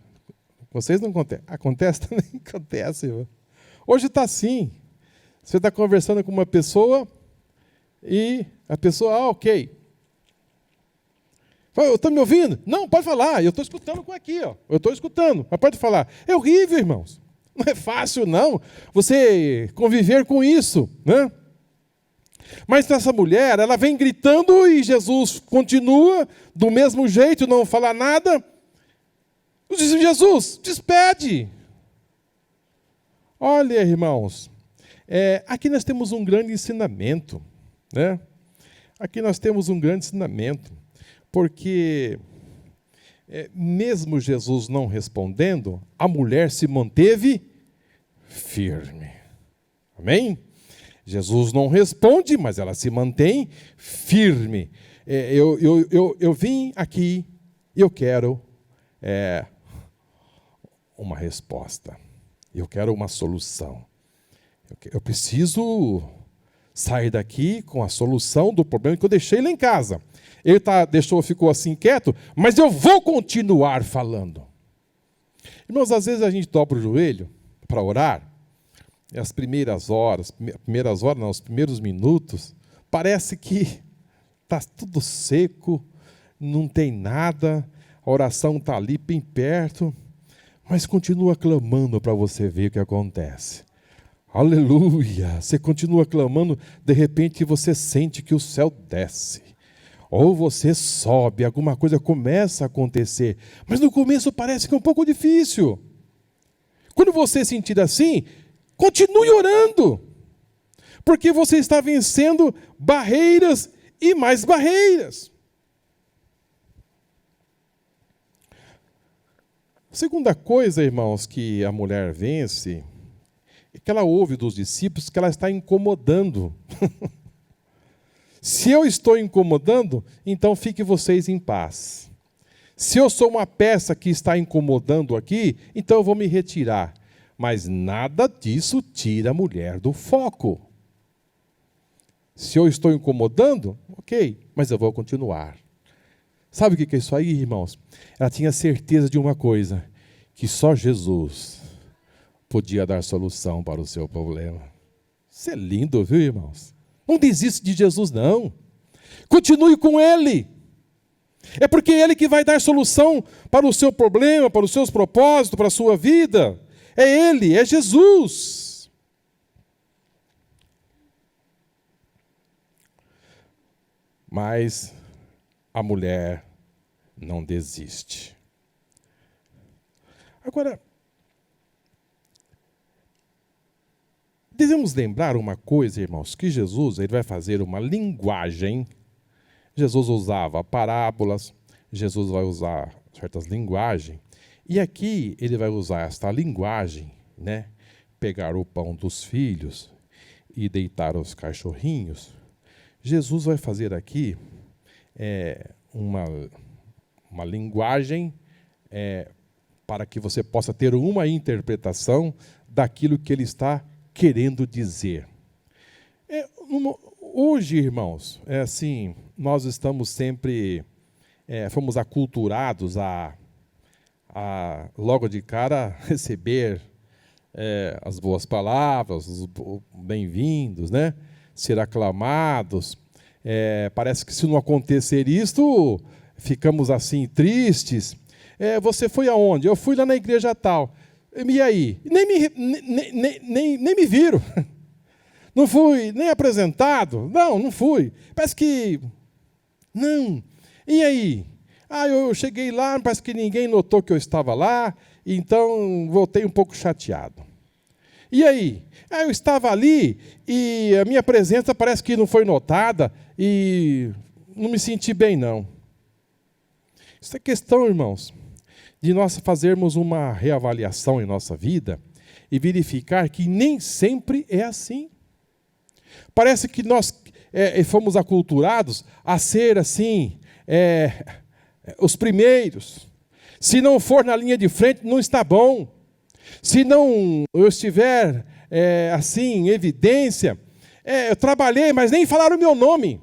Vocês não acontecem? Acontece também? Acontece. Irmão. Hoje está assim. Você está conversando com uma pessoa e a pessoa, ok. Está me ouvindo? Não, pode falar. Eu estou escutando com aqui. Ó. Eu estou escutando, mas pode falar. É horrível, irmãos. Não é fácil, não, você conviver com isso, né? Mas essa mulher, ela vem gritando e Jesus continua do mesmo jeito, não fala nada. Diz: Jesus, despede. Olha, irmãos, aqui nós temos um grande ensinamento, né? Aqui nós temos um grande ensinamento, porque mesmo Jesus não respondendo, a mulher se manteve firme. Amém? Jesus não responde, mas ela se mantém firme. Eu vim aqui e eu quero uma resposta. Eu quero uma solução. Eu preciso sair daqui com a solução do problema que eu deixei lá em casa. Ele ficou assim quieto, mas eu vou continuar falando. Irmãos, às vezes a gente dobra o joelho para orar, e os primeiros minutos, parece que está tudo seco, não tem nada, a oração está ali bem perto, mas continua clamando para você ver o que acontece. Aleluia! Você continua clamando, de repente você sente que o céu desce. Ou você sobe, alguma coisa começa a acontecer. Mas no começo parece que é um pouco difícil. Quando você sentir assim, continue orando. Porque você está vencendo barreiras e mais barreiras. Segunda coisa, irmãos, que a mulher vence, é que ela ouve dos discípulos que ela está incomodando. Se eu estou incomodando, então fiquem vocês em paz. Se eu sou uma peça que está incomodando aqui, então eu vou me retirar. Mas nada disso tira a mulher do foco. Se eu estou incomodando, ok, mas eu vou continuar. Sabe o que é isso aí, irmãos? Ela tinha certeza de uma coisa, que só Jesus podia dar solução para o seu problema. Isso é lindo, viu, irmãos? Não desista de Jesus, não. Continue com Ele. É porque é Ele que vai dar solução para o seu problema, para os seus propósitos, para a sua vida. É Ele, é Jesus. Mas a mulher não desiste. Agora, devemos lembrar uma coisa, irmãos, que Jesus ele vai fazer uma linguagem. Jesus usava parábolas, Jesus vai usar certas linguagens. E aqui ele vai usar esta linguagem, né? Pegar o pão dos filhos e deitar os cachorrinhos. Jesus vai fazer aqui uma linguagem para que você possa ter uma interpretação daquilo que ele está querendo dizer. Hoje, irmãos, assim, nós estamos sempre, fomos aculturados a logo de cara receber as boas palavras, os bem-vindos, né? Ser aclamados. Parece que se não acontecer isto, ficamos assim tristes. Você foi aonde? Eu fui lá na igreja tal. E aí? Nem me viram. Não fui nem apresentado. Não fui. Parece que... Não. E aí? Eu cheguei lá, parece que ninguém notou que eu estava lá, então voltei um pouco chateado. E aí? Eu estava ali e a minha presença parece que não foi notada e não me senti bem, não. Isso é questão, irmãos, de nós fazermos uma reavaliação em nossa vida e verificar que nem sempre é assim. Parece que nós fomos aculturados a ser assim, os primeiros. Se não for na linha de frente, não está bom. Se não eu estiver assim, em evidência, eu trabalhei, mas nem falaram o meu nome.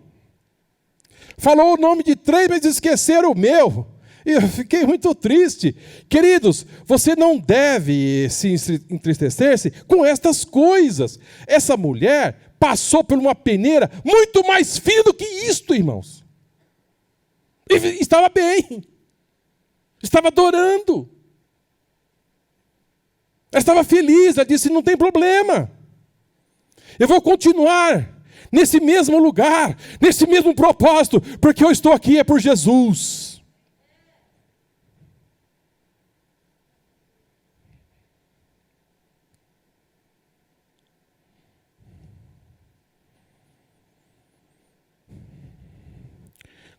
Falou o nome de 3, mas esqueceram o meu. E eu fiquei muito triste. Queridos, você não deve se entristecer-se com estas coisas. Essa mulher passou por uma peneira muito mais fina do que isto, irmãos. E estava bem. Estava adorando. Ela estava feliz, ela disse, não tem problema. Eu vou continuar nesse mesmo lugar, nesse mesmo propósito, porque eu estou aqui por Jesus.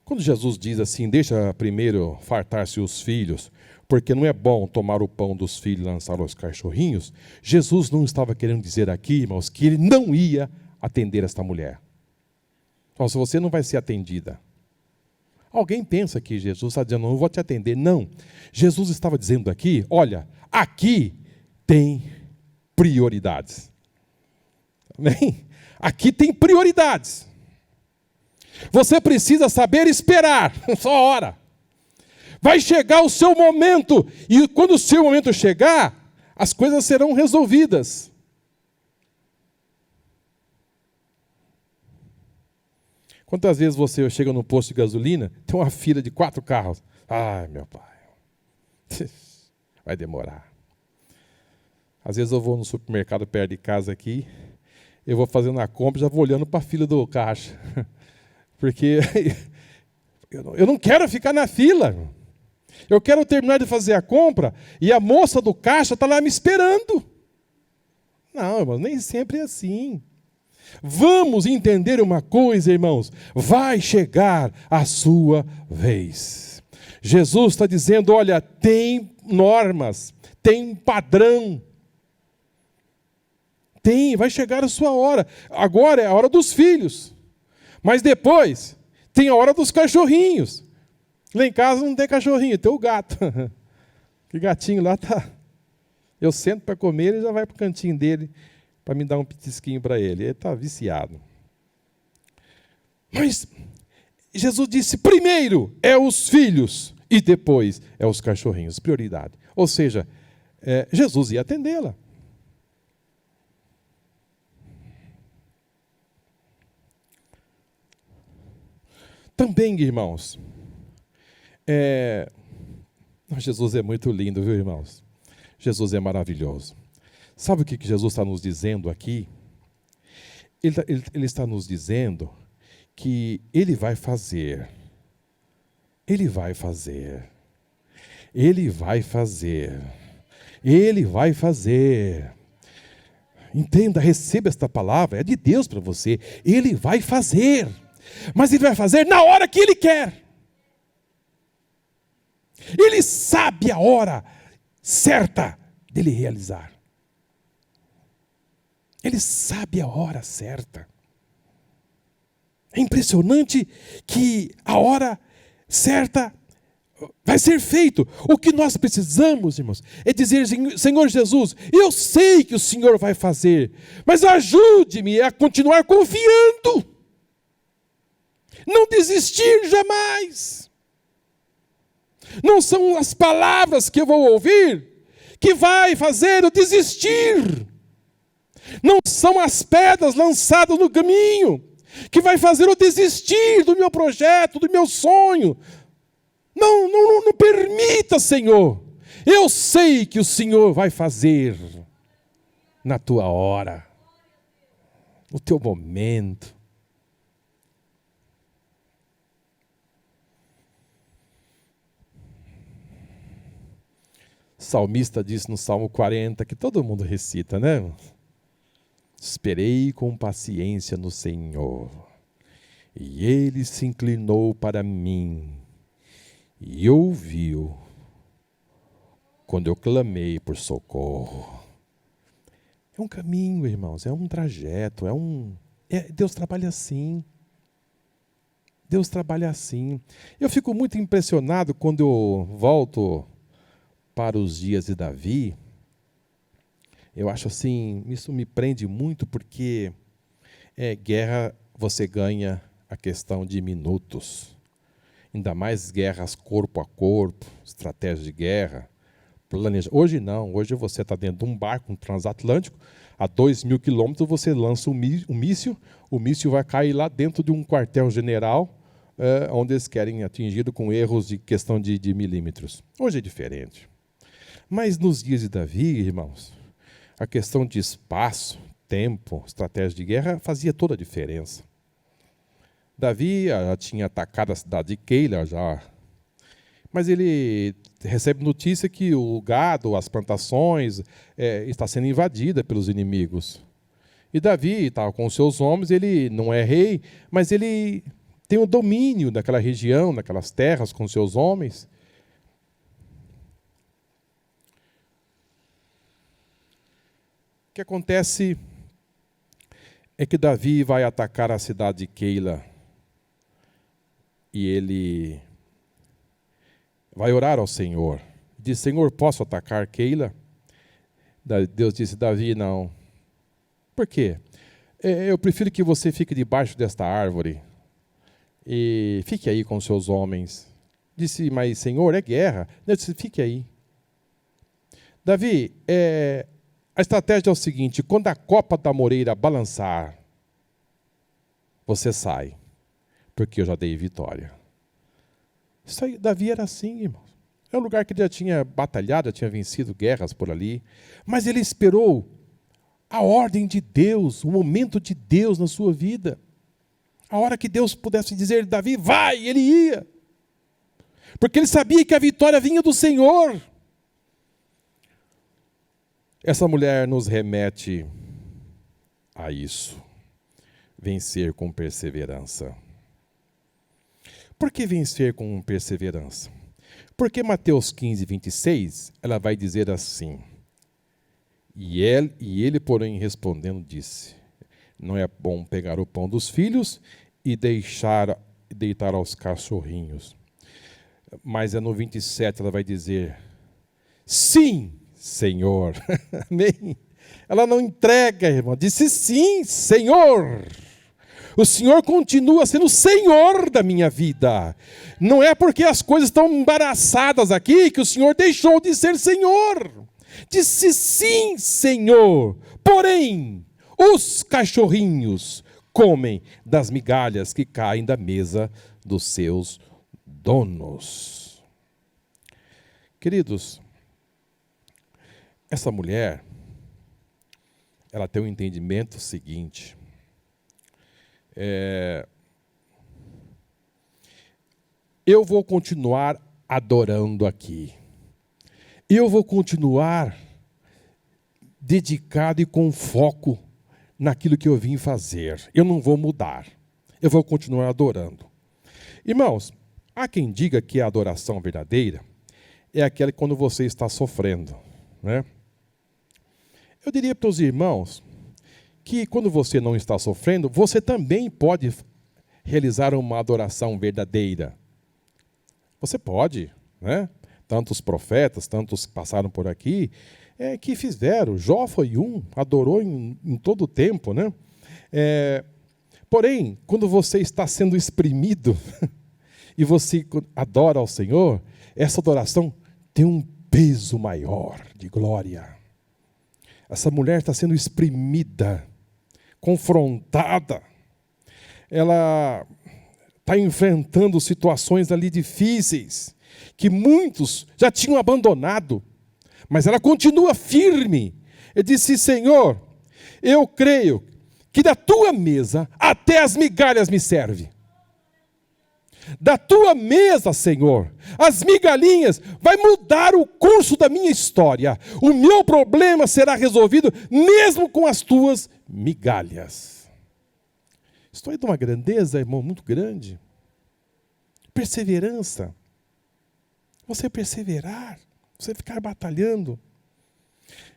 Quando Jesus diz assim, deixa primeiro fartar-se os filhos, porque não é bom tomar o pão dos filhos e lançar aos cachorrinhos, Jesus não estava querendo dizer aqui, irmãos, que ele não ia atender esta mulher. Então, se você não vai ser atendida. Alguém pensa que Jesus está dizendo, não vou te atender. Não. Jesus estava dizendo aqui, olha, aqui tem prioridades. Amém? Aqui tem prioridades. Você precisa saber esperar, só hora. Vai chegar o seu momento, e quando o seu momento chegar, as coisas serão resolvidas. Quantas vezes você chega no posto de gasolina, tem uma fila de 4 carros. Ai, meu pai, vai demorar. Às vezes eu vou no supermercado perto de casa aqui, eu vou fazendo a compra e já vou olhando para a fila do caixa. Porque eu não quero ficar na fila. Eu quero terminar de fazer a compra e a moça do caixa está lá me esperando. Não, irmãos, nem sempre é assim. Vamos entender uma coisa, irmãos. Vai chegar a sua vez. Jesus está dizendo, olha, tem normas, tem um padrão. Vai chegar a sua hora. Agora é a hora dos filhos. Mas depois, tem a hora dos cachorrinhos. Lá em casa não tem cachorrinho, tem o gato. Que gatinho lá tá. Eu sento para comer, ele já vai para o cantinho dele para me dar um petisquinho para ele. Ele está viciado. Mas Jesus disse, primeiro é os filhos e depois é os cachorrinhos. Prioridade. Ou seja, Jesus ia atendê-la. Também, irmãos, Jesus é muito lindo, viu, irmãos? Jesus é maravilhoso. Sabe o que Jesus está nos dizendo aqui? Ele está nos dizendo que Ele vai fazer. Ele vai fazer. Ele vai fazer. Ele vai fazer. Entenda, receba esta palavra, é de Deus para você. Ele vai fazer. Mas Ele vai fazer na hora que Ele quer. Ele sabe a hora certa dele realizar. Ele sabe a hora certa. É impressionante que a hora certa vai ser feito. O que nós precisamos, irmãos, é dizer, Senhor Jesus, eu sei que o Senhor vai fazer, mas ajude-me a continuar confiando. Não desistir jamais. Não são as palavras que eu vou ouvir que vai fazer eu desistir. Não são as pedras lançadas no caminho que vai fazer eu desistir do meu projeto, do meu sonho. Não permita, Senhor. Eu sei que o Senhor vai fazer na tua hora, no teu momento. O salmista diz no Salmo 40, que todo mundo recita, né? Esperei com paciência no Senhor, e Ele se inclinou para mim, e ouviu, quando eu clamei por socorro. É um caminho, irmãos, é um trajeto, Deus trabalha assim. Deus trabalha assim. Eu fico muito impressionado quando eu volto para os dias de Davi. Eu acho assim, isso me prende muito porque guerra você ganha a questão de minutos. Ainda mais guerras corpo a corpo, estratégia de guerra, Hoje não, hoje você está dentro de um barco, um transatlântico, a 2.000 quilômetros você lança um míssil, o míssil vai cair lá dentro de um quartel-general, onde eles querem atingido com erros de questão de milímetros. Hoje é diferente. Mas nos dias de Davi, irmãos, a questão de espaço, tempo, estratégia de guerra fazia toda a diferença. Davi já tinha atacado a cidade de Keila, mas ele recebe notícia que o gado, as plantações, está sendo invadida pelos inimigos. E Davi estava com os seus homens, ele não é rei, mas ele tem o domínio daquela região, daquelas terras com os seus homens. O que acontece é que Davi vai atacar a cidade de Keila e ele vai orar ao Senhor. Diz, Senhor, posso atacar Keila? Deus disse, Davi, não. Por quê? Eu prefiro que você fique debaixo desta árvore e fique aí com os seus homens. Disse, mas Senhor, é guerra. Deus disse, fique aí. Davi, a estratégia é o seguinte, quando a copa da moreira balançar, você sai, porque eu já dei vitória. Isso aí, Davi era assim, irmão. É um lugar que ele já tinha batalhado, já tinha vencido guerras por ali, mas ele esperou a ordem de Deus, o momento de Deus na sua vida. A hora que Deus pudesse dizer, Davi, vai, ele ia. Porque ele sabia que a vitória vinha do Senhor. Essa mulher nos remete a isso. Vencer com perseverança. Por que vencer com perseverança? Porque Mateus 15, 26, ela vai dizer assim: ele, porém, respondendo, disse: não é bom pegar o pão dos filhos e deitar aos cachorrinhos. Mas no 27 ela vai dizer: sim, Senhor. Amém? Ela não entrega, irmão. Disse: sim, Senhor. O Senhor continua sendo o Senhor da minha vida. Não é porque as coisas estão embaraçadas aqui que o Senhor deixou de ser Senhor. Disse: sim, Senhor. Porém, os cachorrinhos comem das migalhas que caem da mesa dos seus donos. Queridos, essa mulher, ela tem um entendimento seguinte: eu vou continuar adorando aqui, eu vou continuar dedicado e com foco naquilo que eu vim fazer, eu não vou mudar, eu vou continuar adorando. Irmãos, há quem diga que a adoração verdadeira é aquela quando você está sofrendo, né? Eu diria para os irmãos que quando você não está sofrendo, você também pode realizar uma adoração verdadeira. Você pode, né? Tantos profetas, tantos que passaram por aqui, que fizeram. Jó foi um, adorou em todo o tempo, né? Porém, quando você está sendo exprimido e você adora ao Senhor, essa adoração tem um peso maior de glória. Essa mulher está sendo exprimida, confrontada. Ela está enfrentando situações ali difíceis, que muitos já tinham abandonado, mas ela continua firme. Ele disse: Senhor, eu creio que da tua mesa até as migalhas me servem. Da tua mesa, Senhor, as migalhinhas vai mudar o curso da minha história. O meu problema será resolvido mesmo com as tuas migalhas. Estou aí de uma grandeza, irmão, muito grande. Perseverança. Você perseverar, você ficar batalhando.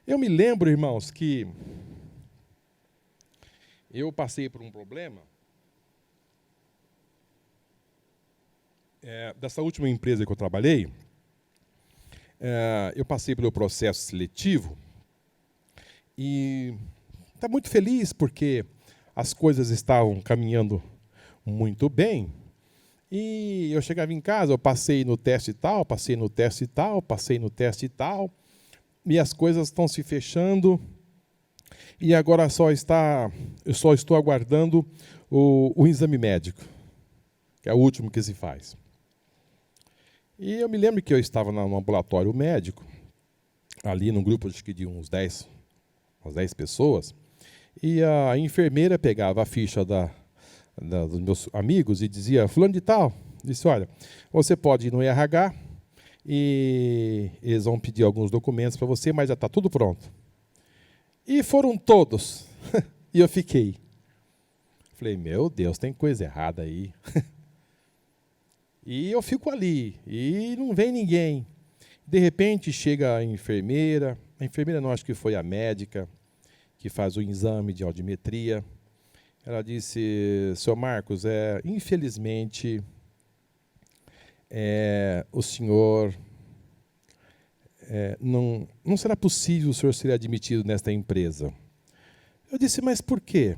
Eu me lembro, irmãos, que eu passei por um problema. Dessa última empresa que eu trabalhei, eu passei pelo processo seletivo e estava muito feliz porque as coisas estavam caminhando muito bem. E eu chegava em casa, eu passei no teste e tal, passei no teste e tal, passei no teste e tal, e as coisas estão se fechando, e agora eu só estou aguardando o exame médico, que é o último que se faz. E eu me lembro que eu estava no ambulatório médico, ali num grupo de uns 10 pessoas, e a enfermeira pegava a ficha dos meus amigos e dizia: fulano de tal, disse: olha, você pode ir no RH e eles vão pedir alguns documentos para você, mas já está tudo pronto. E foram todos, e eu fiquei. Falei: meu Deus, tem coisa errada aí. E eu fico ali, e não vem ninguém. De repente chega a enfermeira não, acho que foi a médica, que faz o exame de audiometria. Ela disse: seu Marcos, infelizmente, o senhor, não será possível o senhor ser admitido nesta empresa. Eu disse: mas por quê?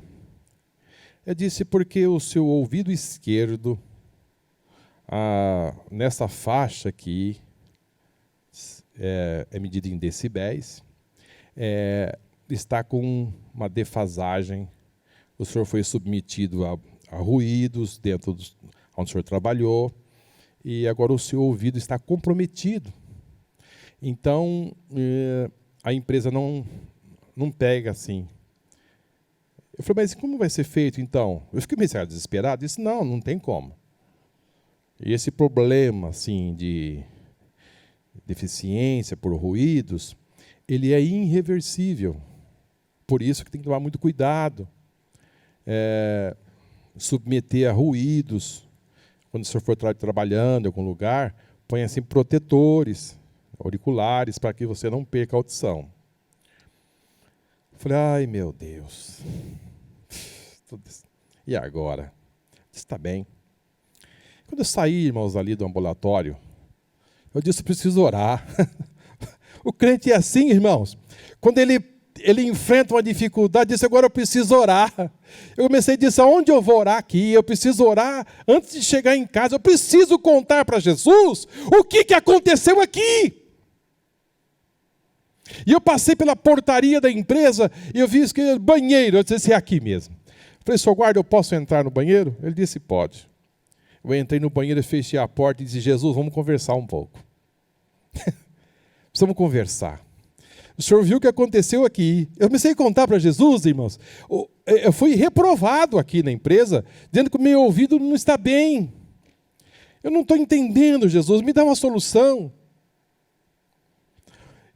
Eu disse: porque o seu ouvido esquerdo, nessa faixa aqui, é medida em decibéis, está com uma defasagem. O senhor foi submetido a ruídos dentro onde o senhor trabalhou, e agora o seu ouvido está comprometido. Então, a empresa não pega assim. Eu falei: mas como vai ser feito então? Eu fiquei meio desesperado, disse: não tem como. E esse problema assim, de deficiência por ruídos, ele é irreversível. Por isso que tem que tomar muito cuidado. Submeter a ruídos, quando o senhor for trabalhando em algum lugar, põe assim protetores, auriculares, para que você não perca a audição. Falei, ai meu Deus. E agora? Está bem. Quando eu saí, irmãos, ali do ambulatório, eu disse, preciso orar. O crente é assim, irmãos. Quando ele enfrenta uma dificuldade, disse, agora eu preciso orar. Eu comecei a dizer, aonde eu vou orar aqui? Eu preciso orar antes de chegar em casa. Eu preciso contar para Jesus o que aconteceu aqui. E eu passei pela portaria da empresa e eu vi que banheiro. Eu disse, é aqui mesmo. Eu falei, senhor guarda, eu posso entrar no banheiro? Ele disse, pode. Eu entrei no banheiro, fechei a porta e disse, Jesus, vamos conversar um pouco. Precisamos conversar. O senhor viu o que aconteceu aqui. Eu comecei a contar para Jesus, irmãos. Eu fui reprovado aqui na empresa, dizendo que o meu ouvido não está bem. Eu não estou entendendo, Jesus, me dá uma solução.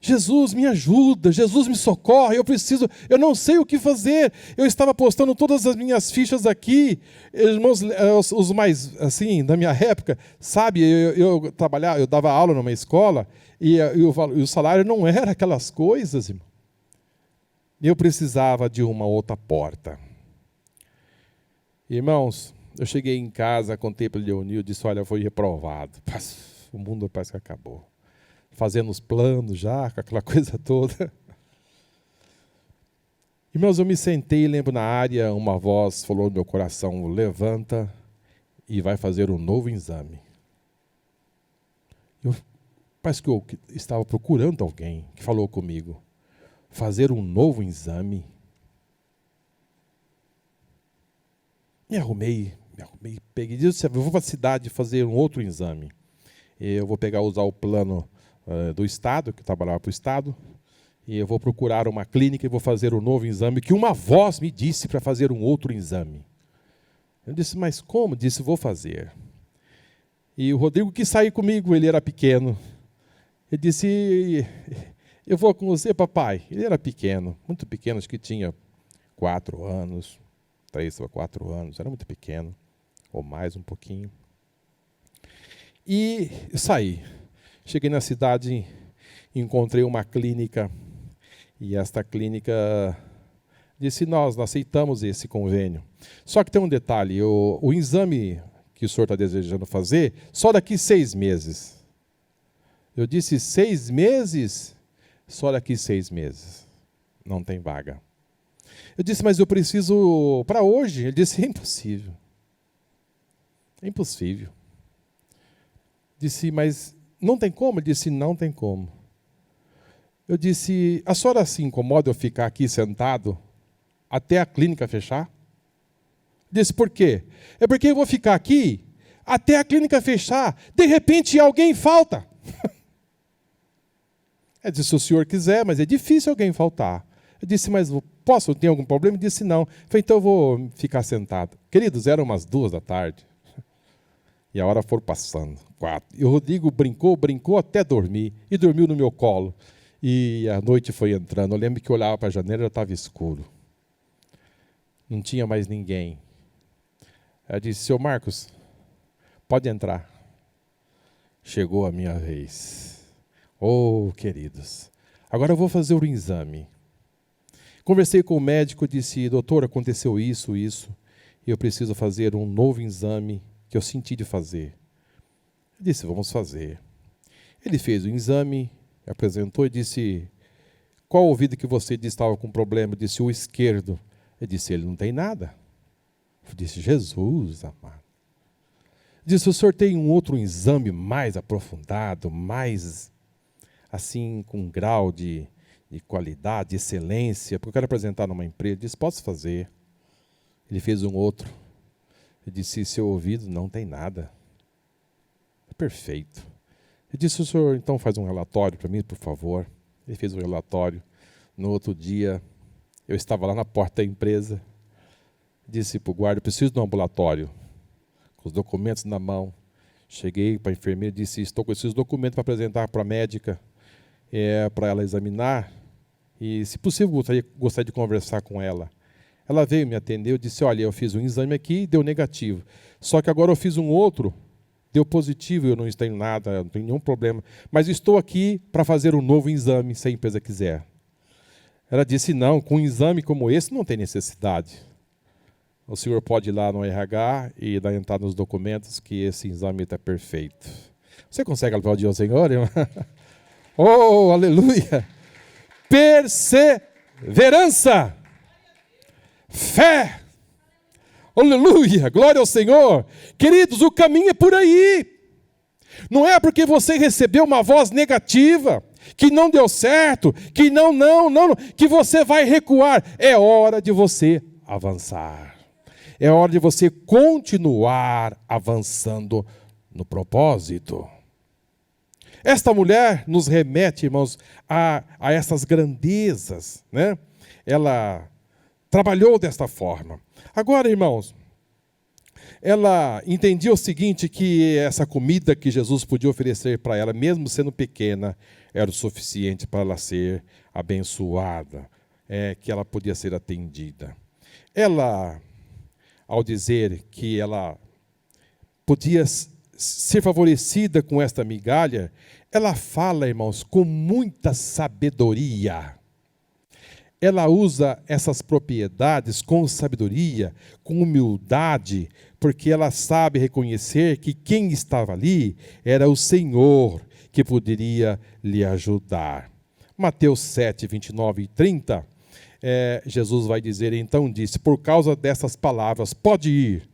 Jesus, me ajuda, Jesus, me socorre, eu não sei o que fazer. Eu estava postando todas as minhas fichas aqui, irmãos, os mais, assim, da minha época, sabe, eu trabalhava, eu dava aula numa escola, e o salário não era aquelas coisas, irmão. Eu precisava de uma outra porta. Irmãos, eu cheguei em casa, contei para o Leonil, disse, olha, foi reprovado. O mundo parece que acabou. Fazendo os planos já, com aquela coisa toda. Irmãos, eu me sentei, lembro na área, uma voz falou no meu coração, levanta e vai fazer um novo exame. Parece que eu estava procurando alguém que falou comigo. Fazer um novo exame. Me arrumei, peguei, disse, eu vou para a cidade fazer um outro exame. Eu vou usar o plano do Estado, que eu trabalhava para o Estado, e eu vou procurar uma clínica e vou fazer um novo exame, que uma voz me disse para fazer um outro exame. Eu disse, mas como? Disse, vou fazer. E o Rodrigo quis sair comigo, ele era pequeno. Ele disse, eu vou com você, papai. Ele era pequeno, muito pequeno, acho que tinha 4 anos, 3 ou 4 anos, era muito pequeno, ou mais um pouquinho. E eu saí. Cheguei na cidade, encontrei uma clínica, e esta clínica disse, nós aceitamos esse convênio. Só que tem um detalhe, o exame que o senhor está desejando fazer, só daqui 6 meses. Eu disse, 6 meses? Só daqui 6 meses. Não tem vaga. Eu disse, mas eu preciso para hoje. Ele disse, é impossível. É impossível. Disse, mas não tem como? Ele disse, não tem como. Eu disse, a senhora se incomoda eu ficar aqui sentado até a clínica fechar? Ele disse, por quê? É porque eu vou ficar aqui até a clínica fechar. De repente alguém falta. Eu disse, se o senhor quiser, mas é difícil alguém faltar. Eu disse, mas posso? Tem algum problema? Ele disse, não. Eu falei, então eu vou ficar sentado. Queridos, eram umas 2 da tarde. E a hora foi passando, 4. E o Rodrigo brincou até dormir. E dormiu no meu colo. E a noite foi entrando. Eu lembro que eu olhava para a janela e já estava escuro. Não tinha mais ninguém. Eu disse, seu Marcos, pode entrar. Chegou a minha vez. Oh, queridos. Agora eu vou fazer um exame. Conversei com o médico e disse, doutor, aconteceu isso. E eu preciso fazer um novo exame que eu senti de fazer. Ele disse, vamos fazer. Ele fez o exame, apresentou e disse, qual ouvido que você disse estava com problema? Eu disse, o esquerdo. Ele disse, ele não tem nada. Eu disse, Jesus amado. Disse, o senhor tem um outro exame mais aprofundado, mais assim, com um grau de qualidade, de excelência, porque eu quero apresentar numa empresa. Ele disse, posso fazer. Ele fez um outro. Ele disse, seu ouvido não tem nada. Perfeito. Ele disse, o senhor então faz um relatório para mim, por favor. Ele fez um relatório. No outro dia, eu estava lá na porta da empresa. Disse para o guarda, eu preciso de um ambulatório. Com os documentos na mão. Cheguei para a enfermeira e disse, estou com esses documentos para apresentar para a médica, para ela examinar. E, se possível, gostaria de conversar com ela. Ela veio me atender, eu disse, olha, eu fiz um exame aqui e deu negativo. Só que agora eu fiz um outro Deu positivo, eu não tenho nada, não tenho nenhum problema. Mas estou aqui para fazer um novo exame, se a empresa quiser. Ela disse, não, com um exame como esse não tem necessidade. O senhor pode ir lá no RH e dar entrada nos documentos que esse exame está perfeito. Você consegue aplaudir ao Senhor, irmão? Oh, aleluia! Perseverança! Fé! Aleluia! Glória ao Senhor! Queridos, o caminho é por aí. Não é porque você recebeu uma voz negativa, que não deu certo, que não, que você vai recuar. É hora de você avançar. É hora de você continuar avançando no propósito. Esta mulher nos remete, irmãos, a essas grandezas, né? Ela trabalhou desta forma. Agora, irmãos, ela entendia o seguinte, que essa comida que Jesus podia oferecer para ela, mesmo sendo pequena, era o suficiente para ela ser abençoada, que ela podia ser atendida. Ela, ao dizer que ela podia ser favorecida com esta migalha, ela fala, irmãos, com muita sabedoria. Ela usa essas propriedades com sabedoria, com humildade, porque ela sabe reconhecer que quem estava ali era o Senhor que poderia lhe ajudar. Mateus 7, 29 e 30, Jesus vai dizer, então disse, por causa dessas palavras, pode ir.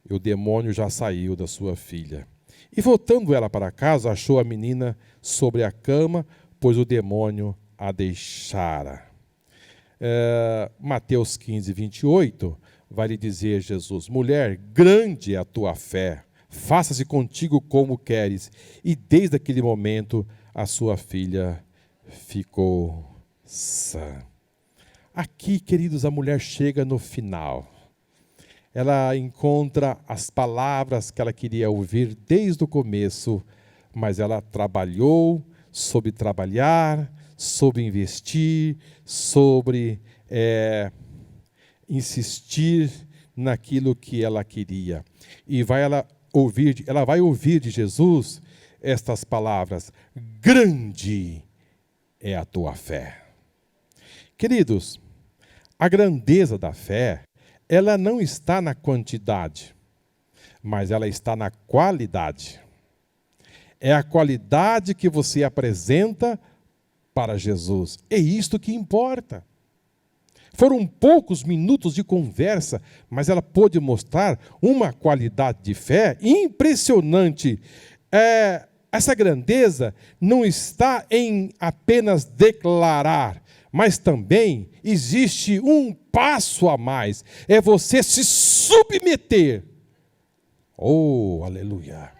E o demônio já saiu da sua filha. E voltando ela para casa, achou a menina sobre a cama, pois o demônio a deixara. Mateus 15, 28, vai lhe dizer Jesus, mulher, grande é a tua fé, faça-se contigo como queres. E desde aquele momento a sua filha ficou sã. Aqui, queridos, a mulher chega no final. Ela encontra as palavras que ela queria ouvir desde o começo, mas ela trabalhou, soube trabalhar, soube investir, sobre insistir naquilo que ela queria. E ela vai ouvir de Jesus estas palavras, grande é a tua fé. Queridos, a grandeza da fé, ela não está na quantidade, mas ela está na qualidade. É a qualidade que você apresenta para Jesus. É isto que importa. Foram poucos minutos de conversa, mas ela pôde mostrar uma qualidade de fé impressionante. Essa grandeza não está em apenas declarar, mas também existe um passo a mais. É você se submeter. Oh, aleluia!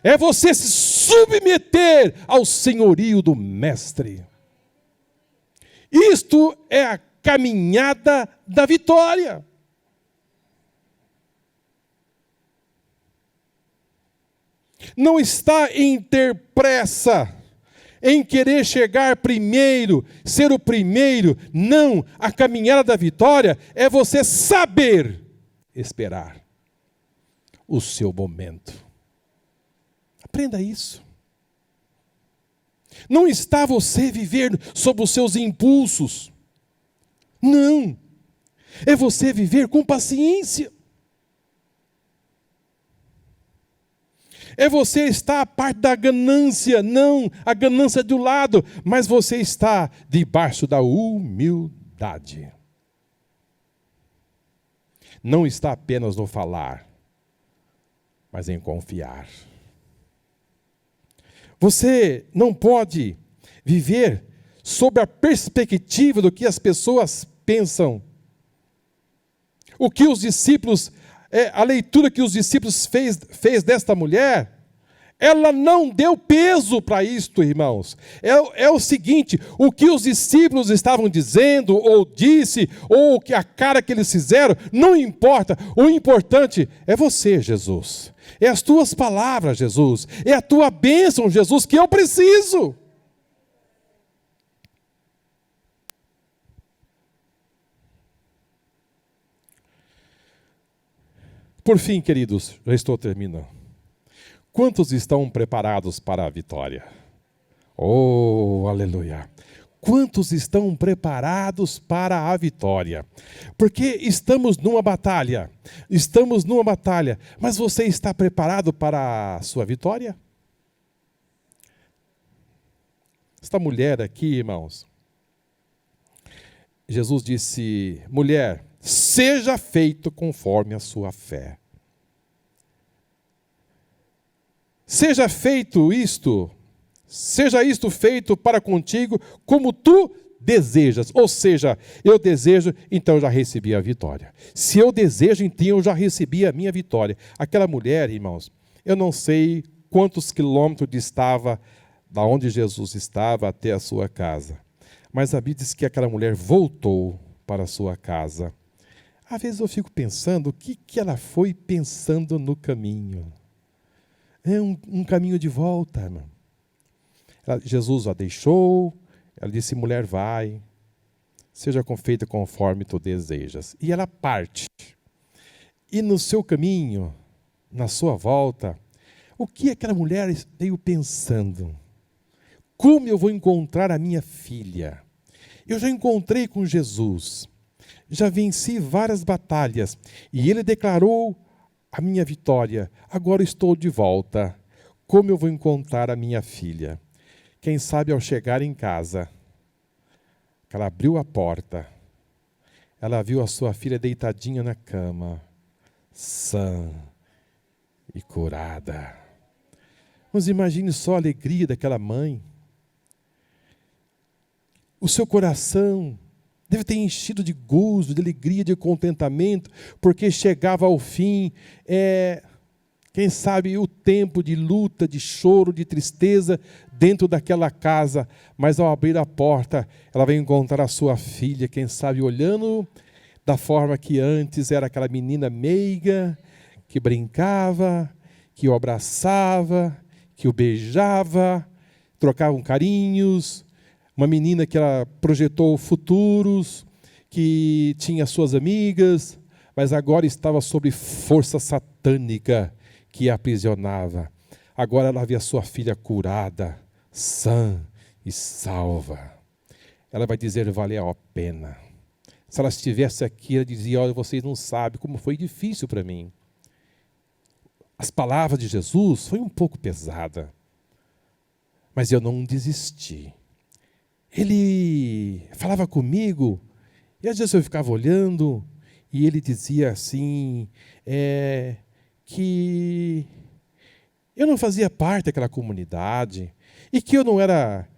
É você se submeter ao senhorio do Mestre. Isto é a caminhada da vitória. Não está em ter pressa, em querer chegar primeiro, ser o primeiro. Não, a caminhada da vitória é você saber esperar o seu momento. Aprenda isso. Não está você viver sob os seus impulsos. Não. É você viver com paciência. É você estar a parte da ganância. Não, a ganância é do lado, mas você está debaixo da humildade. Não está apenas no falar, mas em confiar. Você não pode viver sob a perspectiva do que as pessoas pensam. O que os discípulos, a leitura que os discípulos fez desta mulher, ela não deu peso para isto, irmãos. É o seguinte, o que os discípulos estavam dizendo, ou disse, ou a cara que eles fizeram, não importa. O importante é você, Jesus. É as tuas palavras, Jesus. É a tua bênção, Jesus, que eu preciso. Por fim, queridos, já estou terminando. Quantos estão preparados para a vitória? Oh, aleluia! Quantos estão preparados para a vitória? Porque estamos numa batalha, mas você está preparado para a sua vitória? Esta mulher aqui, irmãos, Jesus disse: mulher, seja feito conforme a sua fé. Seja isto feito para contigo como tu desejas. Ou seja, eu desejo, então eu já recebi a vitória. Se eu desejo, então eu já recebi a minha vitória. Aquela mulher, irmãos, eu não sei quantos quilômetros distava da onde Jesus estava até a sua casa. Mas a Bíblia diz que aquela mulher voltou para a sua casa. Às vezes eu fico pensando, o que ela foi pensando no caminho? É um caminho de volta, irmão. Jesus a deixou, ela disse: mulher, vai, seja feita conforme tu desejas. E ela parte. E no seu caminho, na sua volta, o que aquela mulher veio pensando? Como eu vou encontrar a minha filha? Eu já encontrei com Jesus, já venci várias batalhas, e ele declarou a minha vitória. Agora estou de volta. Como eu vou encontrar a minha filha? Quem sabe ao chegar em casa, ela abriu a porta, ela viu a sua filha deitadinha na cama, sã e curada. Mas imagine só a alegria daquela mãe. O seu coração deve ter enchido de gozo, de alegria, de contentamento, porque chegava ao fim, quem sabe, o tempo de luta, de choro, de tristeza dentro daquela casa. Mas ao abrir a porta, ela vai encontrar a sua filha, quem sabe, olhando da forma que antes era aquela menina meiga, que brincava, que o abraçava, que o beijava, trocavam carinhos. Uma menina que ela projetou futuros, que tinha suas amigas, mas agora estava sob força satânica que a aprisionava. Agora ela vê a sua filha curada, sã e salva. Ela vai dizer: valeu a pena. Se ela estivesse aqui, ela dizia: olha, vocês não sabem como foi difícil para mim. As palavras de Jesus foi um pouco pesada, mas eu não desisti. Ele falava comigo, e às vezes eu ficava olhando, e ele dizia assim, que eu não fazia parte daquela comunidade, e que eu não era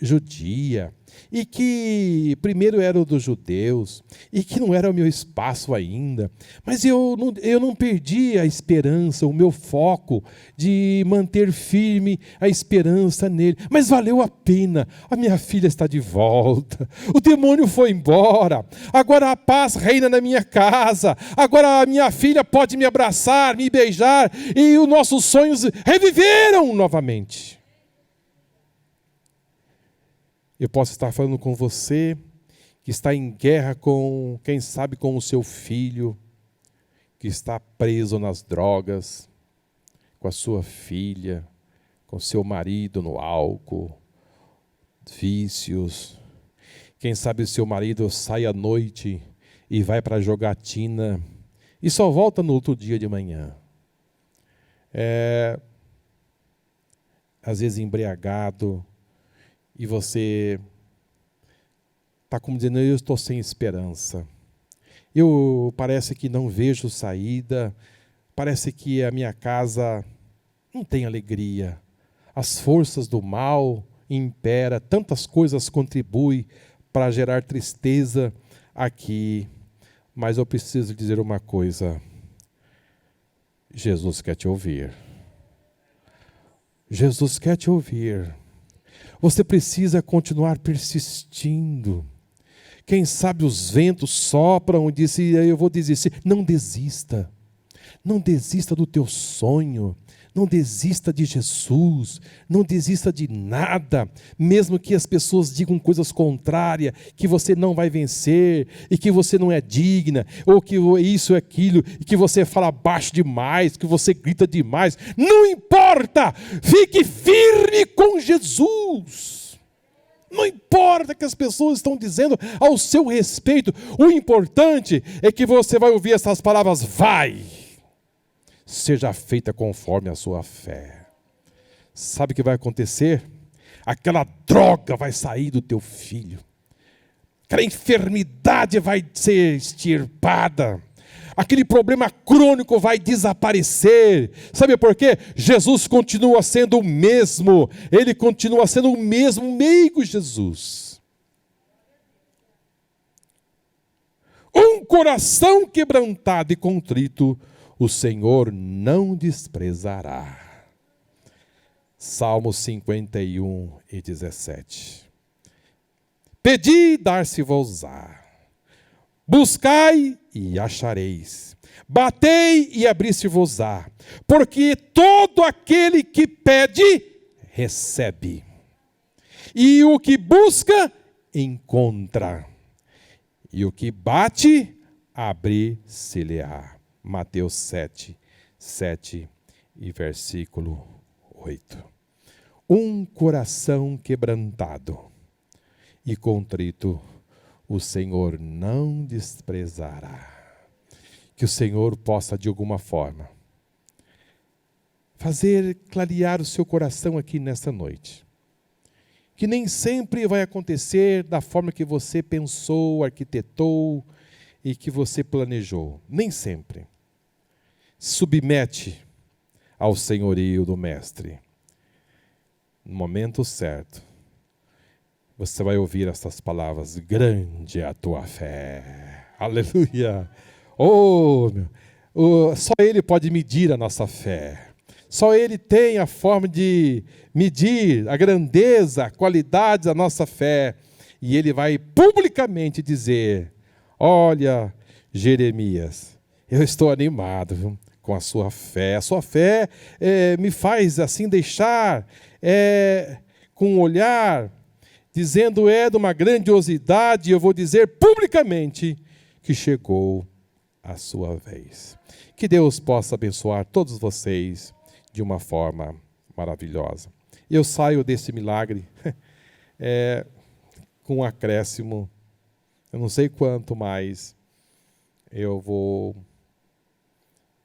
judia, e que primeiro era o dos judeus, e que não era o meu espaço ainda, mas eu não perdi a esperança, o meu foco de manter firme a esperança nele, mas valeu a pena, a minha filha está de volta, o demônio foi embora, agora a paz reina na minha casa, agora a minha filha pode me abraçar, me beijar, e os nossos sonhos reviveram novamente. Eu posso estar falando com você que está em guerra com, quem sabe, com o seu filho, que está preso nas drogas, com a sua filha, com seu marido no álcool, vícios. Quem sabe o seu marido sai à noite e vai para a jogatina e só volta no outro dia de manhã. Às vezes embriagado, e você está como dizendo: eu estou sem esperança. Parece que não vejo saída, parece que a minha casa não tem alegria. As forças do mal imperam, tantas coisas contribuem para gerar tristeza aqui. Mas eu preciso dizer uma coisa: Jesus quer te ouvir. Jesus quer te ouvir. Você precisa continuar persistindo. Quem sabe os ventos sopram e dizem: eu vou desistir. Não desista. Não desista do teu sonho. Não desista de Jesus, não desista de nada, mesmo que as pessoas digam coisas contrárias, que você não vai vencer, e que você não é digna, ou que isso é aquilo, e que você fala baixo demais, que você grita demais. Não importa, fique firme com Jesus. Não importa o que as pessoas estão dizendo ao seu respeito, o importante é que você vai ouvir essas palavras: vai, seja feita conforme a sua fé. Sabe o que vai acontecer? Aquela droga vai sair do teu filho, aquela enfermidade vai ser extirpada, aquele problema crônico vai desaparecer. Sabe por quê? Jesus continua sendo o mesmo, Ele continua sendo o mesmo meigo Jesus. Um coração quebrantado e contrito, o Senhor não desprezará. Salmos 51 e 17. Pedi, dar-se-vos-á. Buscai e achareis. Batei e abri-se-vos-á. Porque todo aquele que pede, recebe. E o que busca, encontra. E o que bate, abrir-se-lhe-á. Mateus 7 e versículo 8. Um coração quebrantado e contrito, o Senhor não desprezará. Que o Senhor possa, de alguma forma, fazer clarear o seu coração aqui nesta noite. Que nem sempre vai acontecer da forma que você pensou, arquitetou e que você planejou. Nem sempre. Submete ao senhorio do Mestre. No momento certo, você vai ouvir essas palavras: grande é a tua fé. Aleluia! Só Ele pode medir a nossa fé. Só Ele tem a forma de medir a grandeza, a qualidade da nossa fé. E Ele vai publicamente dizer: olha, Jeremias, eu estou animado, viu, com a sua fé. A sua fé me faz assim deixar com um olhar, dizendo de uma grandiosidade. Eu vou dizer publicamente que chegou a sua vez. Que Deus possa abençoar todos vocês de uma forma maravilhosa. Eu saio desse milagre com um acréscimo. Eu não sei quanto mais eu vou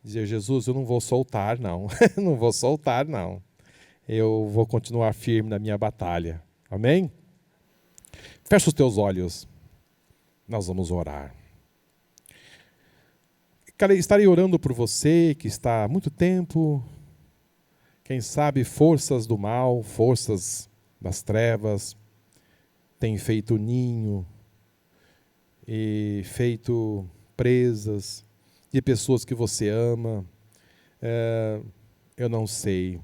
dizer: Jesus, eu não vou soltar, não. Não vou soltar, não. Eu vou continuar firme na minha batalha. Amém? Fecha os teus olhos. Nós vamos orar. Estarei orando por você que está há muito tempo, quem sabe forças do mal, forças das trevas, tem feito ninho e feito presas de pessoas que você ama. Eu não sei,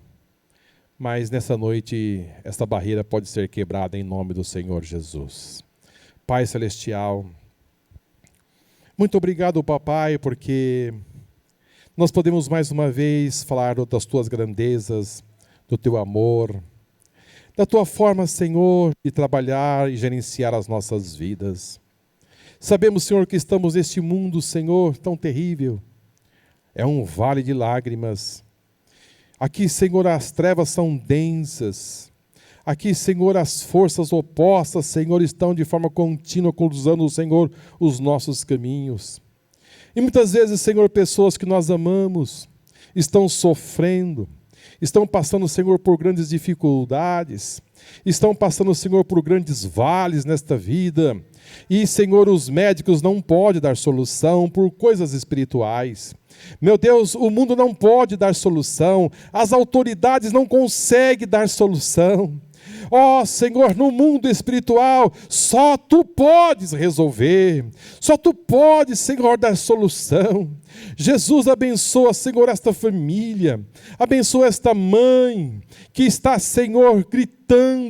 mas nessa noite esta barreira pode ser quebrada em nome do Senhor Jesus. Pai Celestial, muito obrigado, papai, porque nós podemos mais uma vez falar das tuas grandezas, do teu amor, da tua forma, Senhor, de trabalhar e gerenciar as nossas vidas. Sabemos, Senhor, que estamos neste mundo, Senhor, tão terrível. É um vale de lágrimas. Aqui, Senhor, as trevas são densas. Aqui, Senhor, as forças opostas, Senhor, estão de forma contínua cruzando, Senhor, os nossos caminhos. E muitas vezes, Senhor, pessoas que nós amamos estão sofrendo, estão passando, Senhor, por grandes dificuldades, estão passando, Senhor, por grandes vales nesta vida. E, Senhor, os médicos não podem dar solução por coisas espirituais. Meu Deus, o mundo não pode dar solução, as autoridades não conseguem dar solução. Ó Senhor, no mundo espiritual, só Tu podes resolver, só Tu podes, Senhor, dar solução. Jesus, abençoa, Senhor, esta família. Abençoa esta mãe que está, Senhor, gritando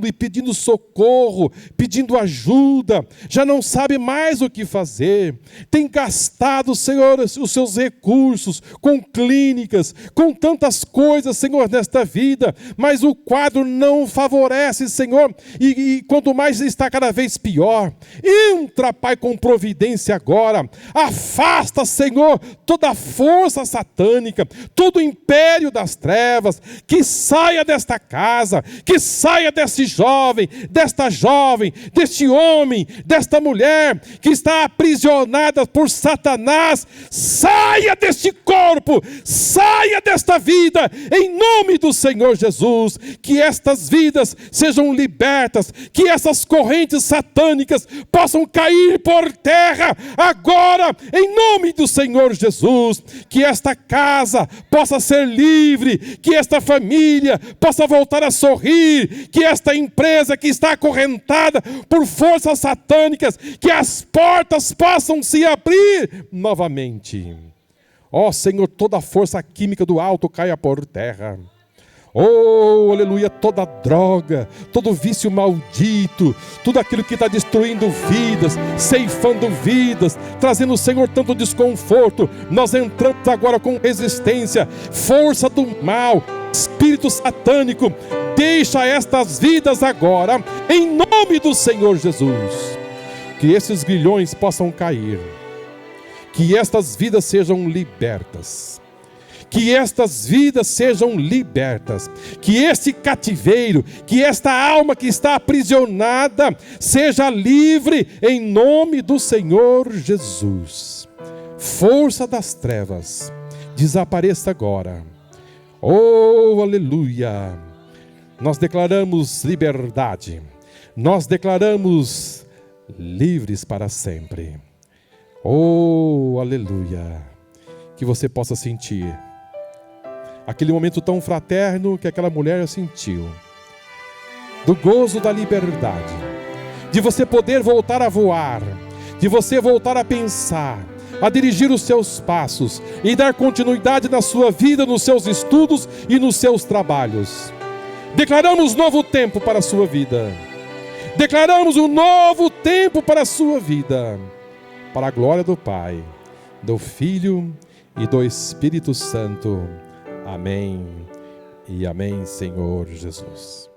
e pedindo socorro, pedindo ajuda, já não sabe mais o que fazer. Tem gastado, Senhor, os seus recursos com clínicas, com tantas coisas, Senhor, nesta vida, mas o quadro não favorece, Senhor, e quanto mais está cada vez pior. Entra, Pai, com providência agora. Afasta, Senhor, toda a força satânica, todo o império das trevas, que saia desta casa, que saia deste jovem, desta jovem, deste homem, desta mulher que está aprisionada por Satanás. Saia deste corpo, saia desta vida, em nome do Senhor Jesus. Que estas vidas sejam libertas, que essas correntes satânicas possam cair por terra agora, em nome do Senhor Jesus. Que esta casa possa ser livre, que esta família possa voltar a sorrir, que esta empresa que está acorrentada por forças satânicas, que as portas possam se abrir novamente. Ó Senhor, toda a força química do alto caia por terra. Oh, aleluia, toda droga, todo vício maldito, tudo aquilo que está destruindo vidas, ceifando vidas, trazendo, Senhor, tanto desconforto, nós entramos agora com resistência, força do mal, espírito satânico, deixa estas vidas agora, em nome do Senhor Jesus. Que esses grilhões possam cair, que estas vidas sejam libertas, que estas vidas sejam libertas, que esse cativeiro, que esta alma que está aprisionada, seja livre em nome do Senhor Jesus. Força das trevas, desapareça agora. Oh, aleluia! Nós declaramos liberdade, nós declaramos livres para sempre. Oh, aleluia! Que você possa sentir aquele momento tão fraterno que aquela mulher sentiu, do gozo da liberdade, de você poder voltar a voar, de você voltar a pensar, a dirigir os seus passos e dar continuidade na sua vida, nos seus estudos e nos seus trabalhos. Declaramos novo tempo para a sua vida. Declaramos um novo tempo para a sua vida, para a glória do Pai, do Filho e do Espírito Santo. Amém e amém, Senhor Jesus.